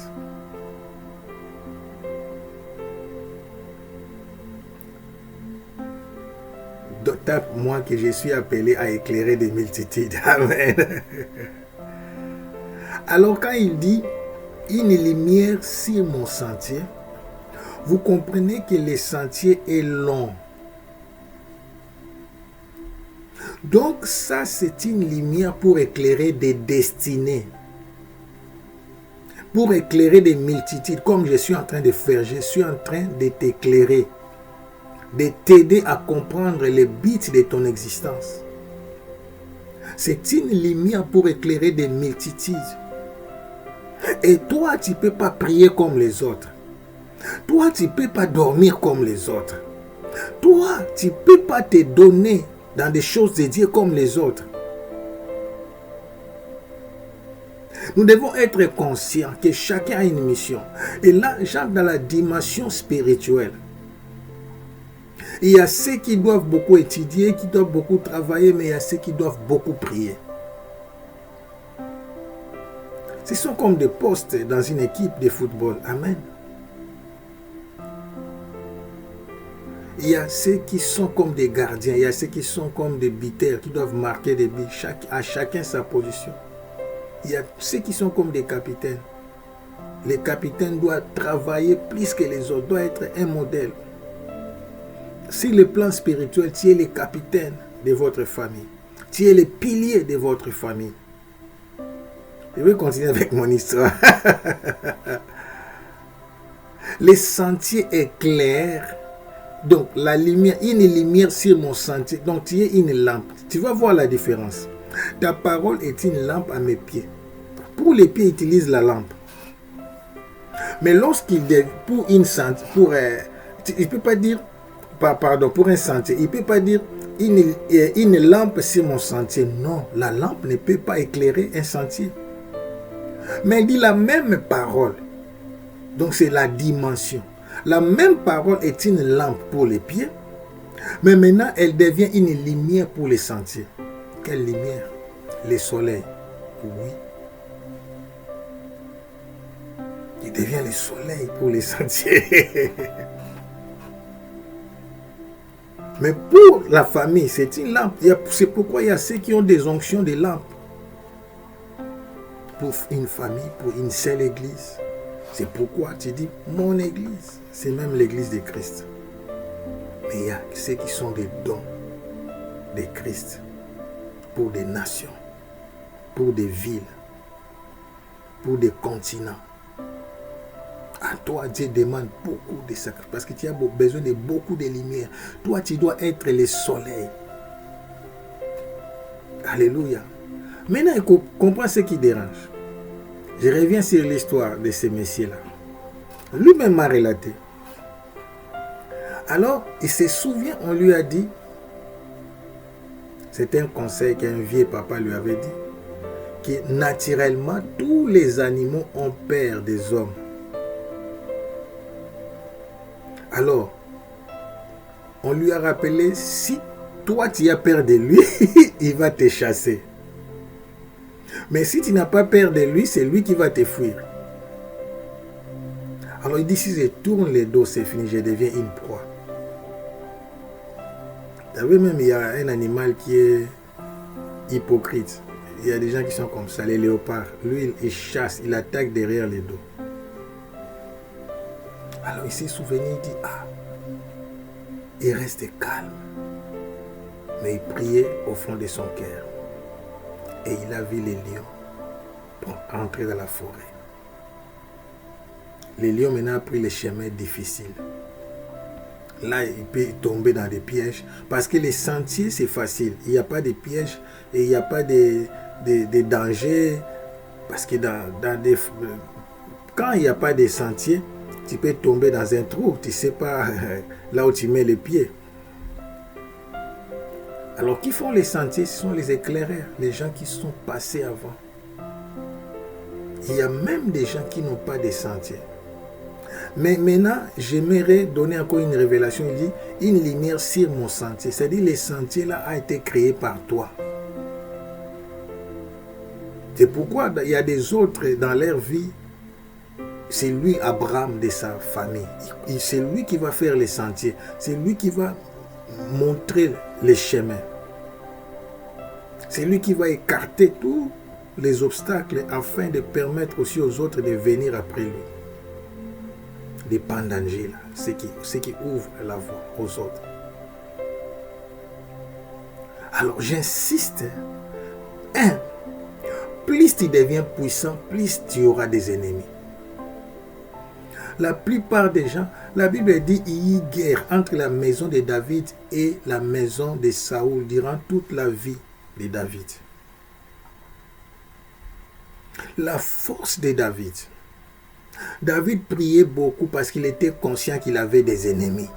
Tape moi que je suis appelé à éclairer des multitudes. Amen. Alors quand il dit une lumière sur mon sentier, vous comprenez que le sentier est long. Donc ça, c'est une lumière pour éclairer des destinées. Pour éclairer des multitudes, comme je suis en train de faire. Je suis en train de t'éclairer. De t'aider à comprendre les buts de ton existence. C'est une lumière pour éclairer des multitudes. Et toi, tu ne peux pas prier comme les autres. Toi, tu ne peux pas dormir comme les autres. Toi, tu ne peux pas te donner dans des choses de Dieu comme les autres. Nous devons être conscients que chacun a une mission. Et là, j'entre dans la dimension spirituelle. Il y a ceux qui doivent beaucoup étudier, qui doivent beaucoup travailler, mais il y a ceux qui doivent beaucoup prier. Ce sont comme des postes dans une équipe de football. Amen. Il y a ceux qui sont comme des gardiens, il y a ceux qui sont comme des buteurs, qui doivent marquer des buts, à chacun sa position. Il y a ceux qui sont comme des capitaines. Les capitaines doivent travailler plus que les autres, doivent être un modèle. Sur le plan spirituel, tu es le capitaine de votre famille. Tu es le pilier de votre famille. Je vais continuer avec mon histoire. Les sentiers éclairent. Donc, la lumière, une lumière sur mon sentier. Donc, tu es une lampe. Tu vas voir la différence. Ta parole est une lampe à mes pieds. Pour les pieds, utilise la lampe. Mais lorsqu'il pour une sentier, il ne peut pas dire, pardon, pour un sentier, il ne peut pas dire une lampe sur mon sentier. Non, la lampe ne peut pas éclairer un sentier. Mais il dit la même parole. Donc c'est la dimension. La même parole est une lampe pour les pieds, mais maintenant elle devient une lumière pour les sentiers. Quelle lumière? Le soleil. Oui. Il devient le soleil pour les sentiers. Mais pour la famille, c'est une lampe. C'est pourquoi il y a ceux qui ont des onctions de lampes. Pour une famille, pour une seule église. C'est pourquoi tu dis mon église. C'est même l'église de Christ. Mais il y a ceux qui sont des dons de Christ. Pour des nations. Pour des villes. Pour des continents. À toi, Dieu demande beaucoup de sacrifices. Parce que tu as besoin de beaucoup de lumière. Toi, tu dois être le soleil. Alléluia. Maintenant, il comprend ce qui dérange. Je reviens sur l'histoire de ce messieurs-là. Lui-même m'a relaté. Alors, il se souvient, on lui a dit, c'est un conseil qu'un vieux papa lui avait dit, que naturellement, tous les animaux ont peur des hommes. Alors, on lui a rappelé, si toi tu as peur de lui, il va te chasser. Mais si tu n'as pas peur de lui, c'est lui qui va te fuir. Alors il dit, si je tourne les dos, c'est fini, je deviens une proie. Vous savez, même il y a un animal qui est hypocrite. Il y a des gens qui sont comme ça, les léopards. Lui, il chasse, il attaque derrière les dos. Alors il s'est souvenu, il dit, ah, il reste calme. Mais il priait au fond de son cœur. Et il a vu les lions pour entrer dans la forêt. Les lions maintenant ont pris les chemins difficiles. Là, il peut tomber dans des pièges. Parce que les sentiers, c'est facile. Il n'y a pas de pièges et il n'y a pas de dangers. Parce que quand il n'y a pas de sentiers, tu peux tomber dans un trou. Tu ne sais pas là où tu mets les pieds. Alors, qui font les sentiers? Ce sont les éclaireurs, les gens qui sont passés avant. Il y a même des gens qui n'ont pas de sentiers. Mais maintenant, j'aimerais donner encore une révélation. Il dit, une lumière sur mon sentier. C'est-à-dire, le sentier là a été créé par toi. C'est pourquoi il y a des autres dans leur vie. C'est lui, Abraham, de sa famille. C'est lui qui va faire les sentiers. C'est lui qui va montrer les chemins. C'est lui qui va écarter tous les obstacles afin de permettre aussi aux autres de venir après lui. Les pandangers, là, ceux qui ouvrent la voie aux autres. Alors j'insiste, plus tu deviens puissant, plus tu auras des ennemis. La plupart des gens, la Bible dit il y a eu guerre entre la maison de David et la maison de Saoul durant toute la vie de David. La force de David. David priait beaucoup parce qu'il était conscient qu'il avait des ennemis.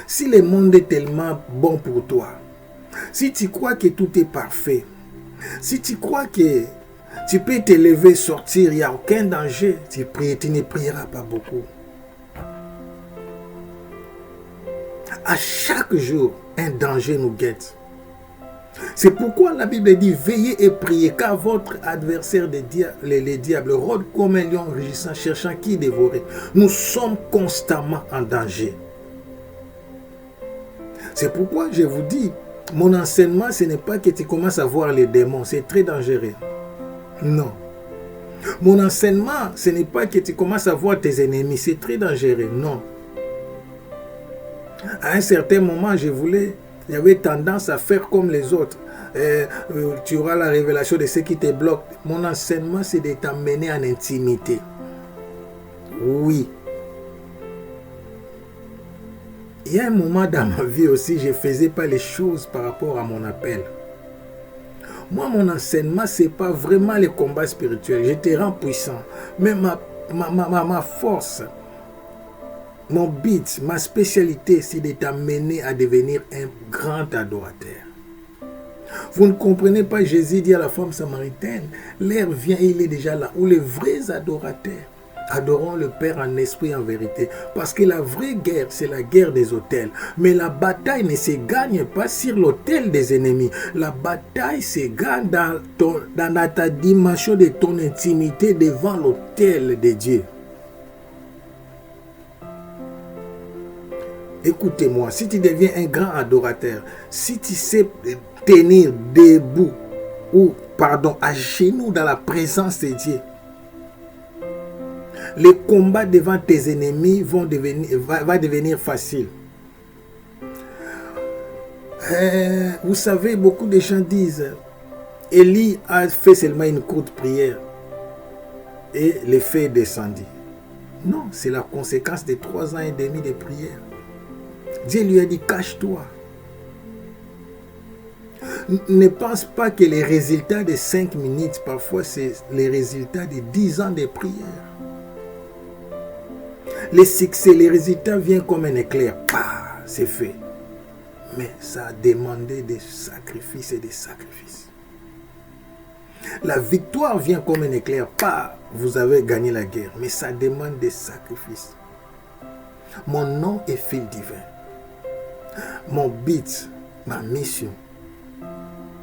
Si le monde est tellement bon pour toi, si tu crois que tout est parfait, si tu crois que tu peux te lever, sortir, il n'y a aucun danger. Tu ne prieras pas beaucoup. À chaque jour, un danger nous guette. C'est pourquoi la Bible dit, veillez et priez, car votre adversaire, les diables, rôde comme un lion rugissant, cherchant qui dévorer. Nous sommes constamment en danger. C'est pourquoi je vous dis, mon enseignement, ce n'est pas que tu commences à voir les démons, c'est très dangereux. Non. Mon enseignement, ce n'est pas que tu commences à voir tes ennemis. C'est très dangereux. Non. À un certain moment, j'avais tendance à faire comme les autres. Tu auras la révélation de ce qui te bloque. Mon enseignement, c'est de t'amener en intimité. Oui. Il y a un moment dans ma vie aussi, je ne faisais pas les choses par rapport à mon appel. Moi, mon enseignement, ce n'est pas vraiment le combat spirituel. Je te rends puissant. Mais ma force, mon but, ma spécialité, c'est de t'amener à devenir un grand adorateur. Vous ne comprenez pas, Jésus dit à la femme samaritaine, l'heure vient et il est déjà là, où les vrais adorateurs adorons le Père en esprit et en vérité. Parce que la vraie guerre, c'est la guerre des autels. Mais la bataille ne se gagne pas sur l'autel des ennemis. La bataille se gagne dans ta dimension de ton intimité devant l'autel de Dieu. Écoutez-moi, si tu deviens un grand adorateur, si tu sais tenir debout à genoux dans la présence de Dieu, les combats devant tes ennemis va devenir facile. Vous savez, beaucoup de gens disent, Élie a fait seulement une courte prière et le feu descendit. Non, c'est la conséquence de 3 ans et demi de prière. Dieu lui a dit, cache-toi. Ne pense pas que les résultats de 5 minutes, parfois c'est les résultats de 10 ans de prière. Les succès, les résultats viennent comme un éclair. C'est fait. Mais ça a demandé des sacrifices et des sacrifices. La victoire vient comme un éclair. Vous avez gagné la guerre. Mais ça demande des sacrifices. Mon nom est fil divin. Mon but, ma mission,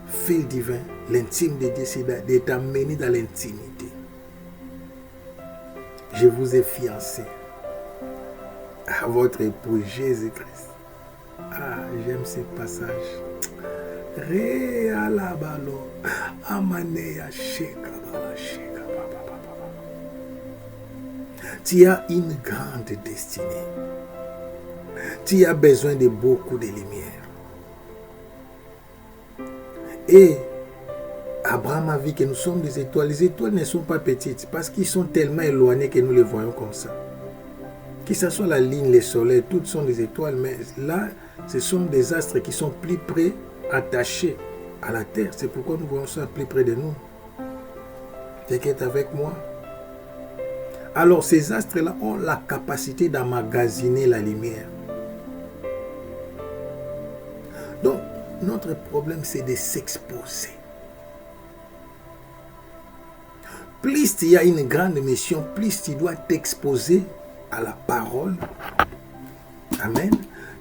fil divin, l'intime de Dieu, c'est de t'amener dans l'intimité. Je vous ai fiancé à votre époux Jésus-Christ. J'aime ce passage. Tu as une grande destinée. Tu as besoin de beaucoup de lumière. Et Abraham a vu que nous sommes des étoiles. Les étoiles ne sont pas petites parce qu'ils sont tellement éloignés que nous les voyons comme ça. Que ce soit la ligne, le soleil, toutes sont des étoiles, mais là, ce sont des astres qui sont plus près, attachés à la terre. C'est pourquoi nous voyons ça plus près de nous. Quelqu'un est avec moi? Alors, ces astres-là ont la capacité d'emmagasiner la lumière. Donc, notre problème, c'est de s'exposer. Plus il y a une grande mission, plus tu dois t'exposer à la parole. Amen.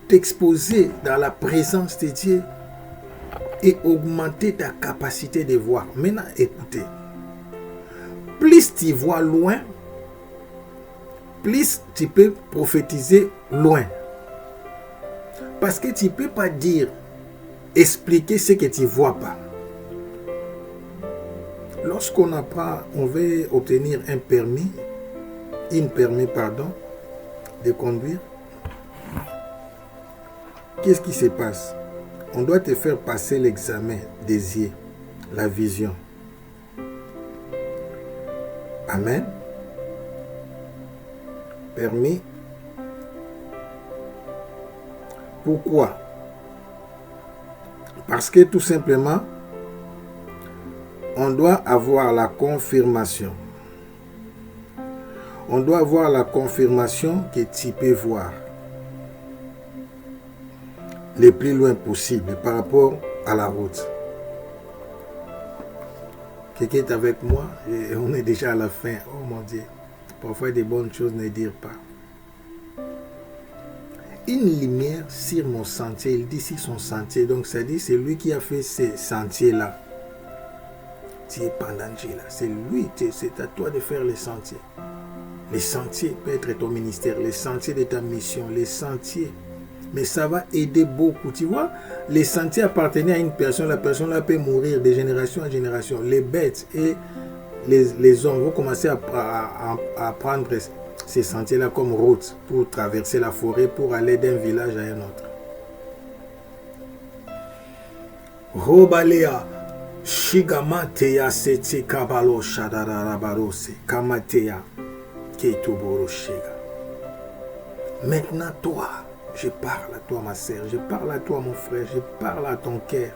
T'exposer dans la présence de Dieu et augmenter ta capacité de voir. Maintenant, écoutez. Plus tu vois loin, plus tu peux prophétiser loin. Parce que tu ne peux pas expliquer ce que tu ne vois pas. Lorsqu'on apprend, on veut obtenir un permis de conduire, qu'est-ce qui se passe? On doit te faire passer l'examen des yeux, la vision. Amen. Permis. Pourquoi? Parce que tout simplement, on doit avoir la confirmation. On doit avoir la confirmation que tu peux voir le plus loin possible par rapport à la route. Quelqu'un est avec moi et on est déjà à la fin. Oh mon Dieu, parfois des bonnes choses ne dirent pas. Une lumière sur mon sentier, il dit sur son sentier, donc ça dit c'est lui qui a fait ces sentiers-là. Tu es pendant Dieu là, c'est lui, c'est à toi de faire les sentiers. Les sentiers peut être ton ministère, les sentiers de ta mission, les sentiers. Mais ça va aider beaucoup. Tu vois, les sentiers appartenaient à une personne, la personne là peut mourir de génération en génération. Les bêtes et les hommes vont commencer à prendre ces sentiers-là comme route pour traverser la forêt, pour aller d'un village à un autre. Robalea, Shigamateya sete kabalo shadarabarose, Kamateya ketuboro shega. Maintenant, toi, je parle à toi, ma sœur, je parle à toi, mon frère, je parle à ton cœur.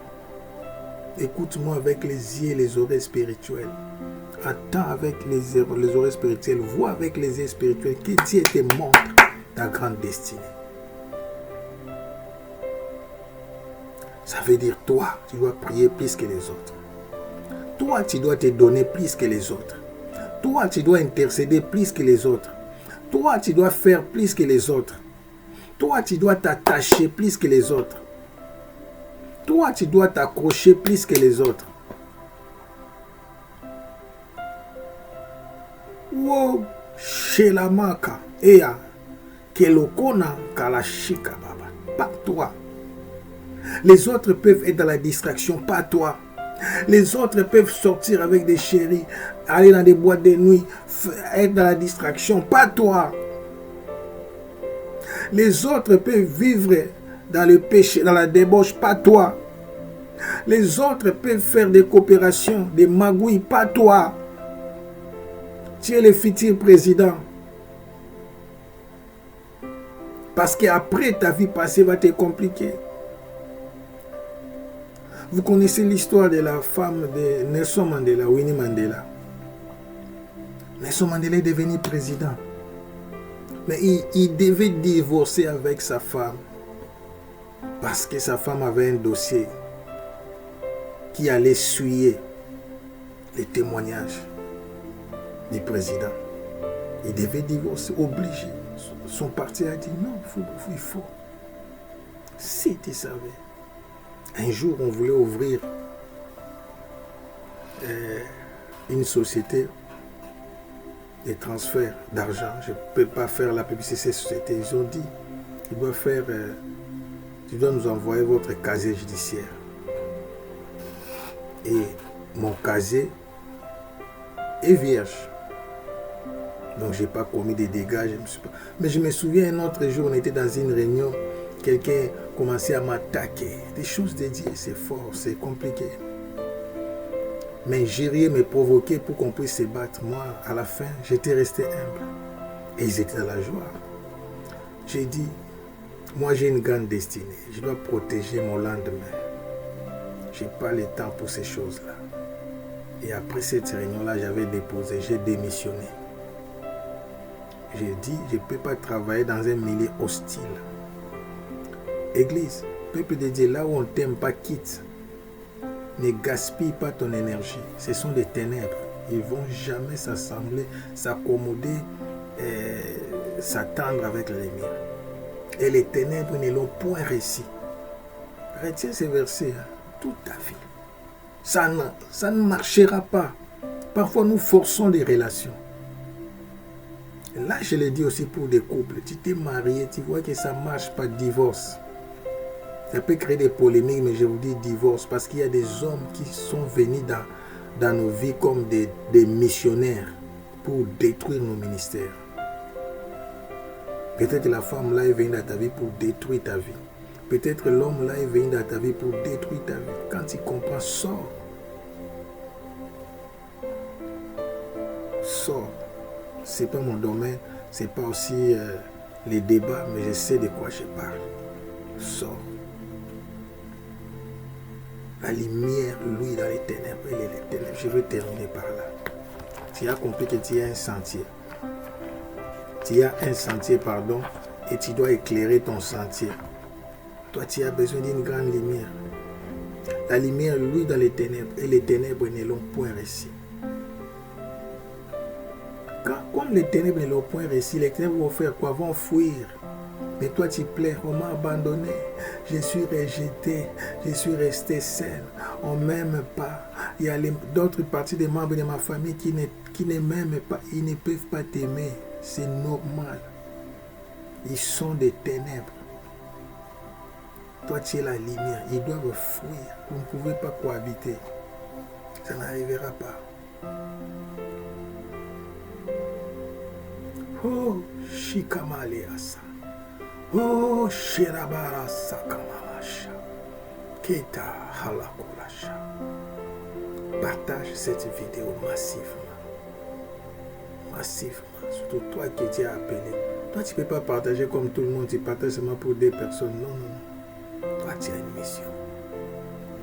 Écoute-moi avec les yeux et les oreilles spirituelles. Attends avec les oreilles spirituelles, vois avec les yeux spirituels que Dieu te montre ta grande destinée. Ça veut dire toi, tu dois prier plus que les autres. Toi, tu dois te donner plus que les autres. Toi, tu dois intercéder plus que les autres. Toi, tu dois faire plus que les autres. Toi, tu dois t'attacher plus que les autres. Toi, tu dois t'accrocher plus que les autres. Wow, shelamaka, ea, kelokona, kalashika, baba. Pas toi. Les autres peuvent être dans la distraction, pas toi. Les autres peuvent sortir avec des chéris, aller dans des boîtes de nuit, être dans la distraction, pas toi. Les autres peuvent vivre dans le péché, dans la débauche, pas toi. Les autres peuvent faire des coopérations, des magouilles, pas toi. Tu es le futur président. Parce qu'après, ta vie passée va te compliquer. Vous connaissez l'histoire de la femme de Nelson Mandela, Winnie Mandela. Nelson Mandela est devenu président. Mais il devait divorcer avec sa femme. Parce que sa femme avait un dossier qui allait suyer les témoignages du président. Il devait divorcer, obligé. Son parti a dit non, il faut. Si tu savais. Un jour, on voulait ouvrir une société de transfert d'argent. Je ne peux pas faire la publicité de cette société. Ils ont dit, tu dois nous envoyer votre casier judiciaire. Et mon casier est vierge. Donc, je n'ai pas commis des dégâts. Mais je me souviens, un autre jour, on était dans une réunion. Quelqu'un commençait à m'attaquer. Des choses de Dieu, c'est fort, c'est compliqué. Mais j'irais me provoquer pour qu'on puisse se battre. Moi, à la fin, j'étais resté humble. Et ils étaient dans la joie. J'ai dit, moi j'ai une grande destinée. Je dois protéger mon lendemain. Je n'ai pas le temps pour ces choses-là. Et après cette réunion-là, j'avais déposé, j'ai démissionné. J'ai dit, je ne peux pas travailler dans un milieu hostile. Église, peuple de Dieu, là où on ne t'aime pas, quitte. Ne gaspille pas ton énergie. Ce sont des ténèbres. Ils ne vont jamais s'assembler, s'accommoder, s'attendre avec la lumière. Et les ténèbres ne l'ont point réussi. Retiens ces versets toute ta vie. Ça ne marchera pas. Parfois, nous forçons des relations. Et là, je l'ai dit aussi pour des couples. Tu t'es marié, tu vois que ça ne marche pas, divorce. Ça peut créer des polémiques, mais je vous dis divorce, parce qu'il y a des hommes qui sont venus dans nos vies comme des missionnaires pour détruire nos ministères. Peut-être la femme là est venue dans ta vie pour détruire ta vie. Peut-être l'homme là est venu dans ta vie pour détruire ta vie. Quand tu comprends, sors. Sors. Ce n'est pas mon domaine, ce n'est pas aussi les débats, mais je sais de quoi je parle. Sors. La lumière, lui, dans les ténèbres, et les ténèbres. Je veux terminer par là. Tu as compris que tu as un sentier. Tu as un sentier, pardon, et tu dois éclairer ton sentier. Toi, tu as besoin d'une grande lumière. La lumière, lui, dans les ténèbres, et les ténèbres ne l'ont point réussi. Comme les ténèbres ne l'ont point réussi, les ténèbres vont faire quoi? Vont fuir. Mais toi, tu plais, on m'a abandonné, je suis rejeté, je suis resté seul, on ne m'aime pas. Il y a d'autres parties des membres de ma famille qui ne m'aiment pas, ils ne peuvent pas t'aimer, c'est normal. Ils sont des ténèbres. Toi, tu es la lumière, ils doivent fuir, vous ne pouvez pas cohabiter. Ça n'arrivera pas. Oh, Shikamaleasa. Oh, Shirabara Sakamalasha. Keta Halakulasha. Partage cette vidéo massivement. Massivement. Surtout toi qui t'es appelé. Toi, tu ne peux pas partager comme tout le monde. Tu partages seulement pour des personnes. Non, non, non. Toi, tu as une mission.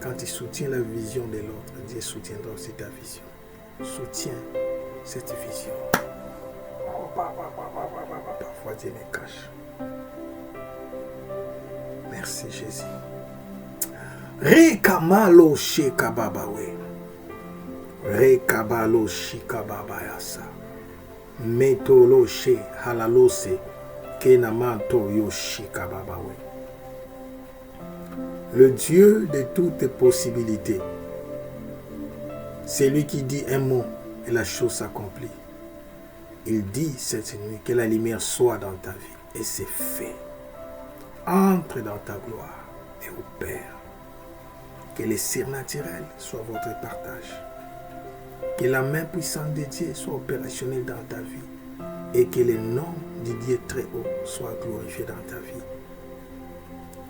Quand tu soutiens la vision de l'autre, Dieu soutiendra aussi ta vision. Soutiens cette vision. Parfois, Dieu me cache. Merci Jésus. Rekamalo shekababawe. Rekabalo shikababayasa. Metolo she halalose. Kenamanto yoshikababawe. Le Dieu de toutes possibilités. C'est lui qui dit un mot et la chose s'accomplit. Il dit cette nuit que la lumière soit dans ta vie et c'est fait. Entre dans ta gloire et opère. Que les surnaturels soient votre partage. Que la main puissante de Dieu soit opérationnelle dans ta vie et que le nom du Dieu très haut soit glorifié dans ta vie.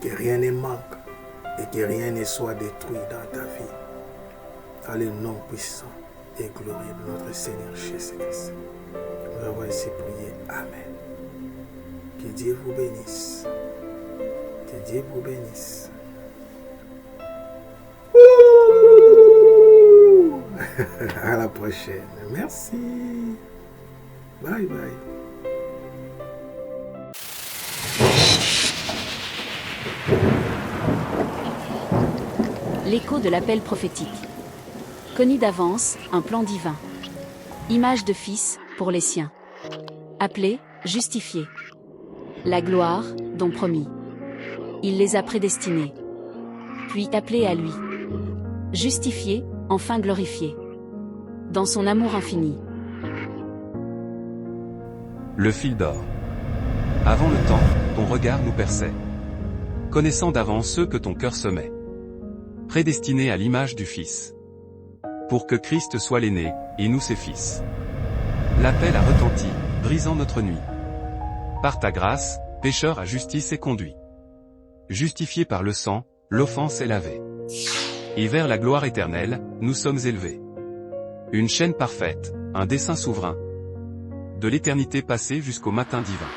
Que rien ne manque et que rien ne soit détruit dans ta vie. Dans le nom puissant et glorieux de notre Seigneur Jésus-Christ. Nous avons ainsi prié. Amen. Que Dieu vous bénisse. Que Dieu vous bénisse. À la prochaine. Merci. Bye bye. L'écho de l'appel prophétique. Connu d'avance, un plan divin. Image de fils, pour les siens. Appelé, justifié. La gloire, dont promis. Il les a prédestinés. Puis appelés à lui. Justifiés, enfin glorifiés. Dans son amour infini. Le fil d'or. Avant le temps, ton regard nous perçait. Connaissant d'avance ceux que ton cœur semait. Prédestinés à l'image du Fils. Pour que Christ soit l'aîné, et nous ses fils. L'appel a retenti, brisant notre nuit. Par ta grâce, pécheur à justice est conduit. Justifié par le sang, l'offense est lavée. Et vers la gloire éternelle, nous sommes élevés. Une chaîne parfaite, un dessein souverain. De l'éternité passée jusqu'au matin divin.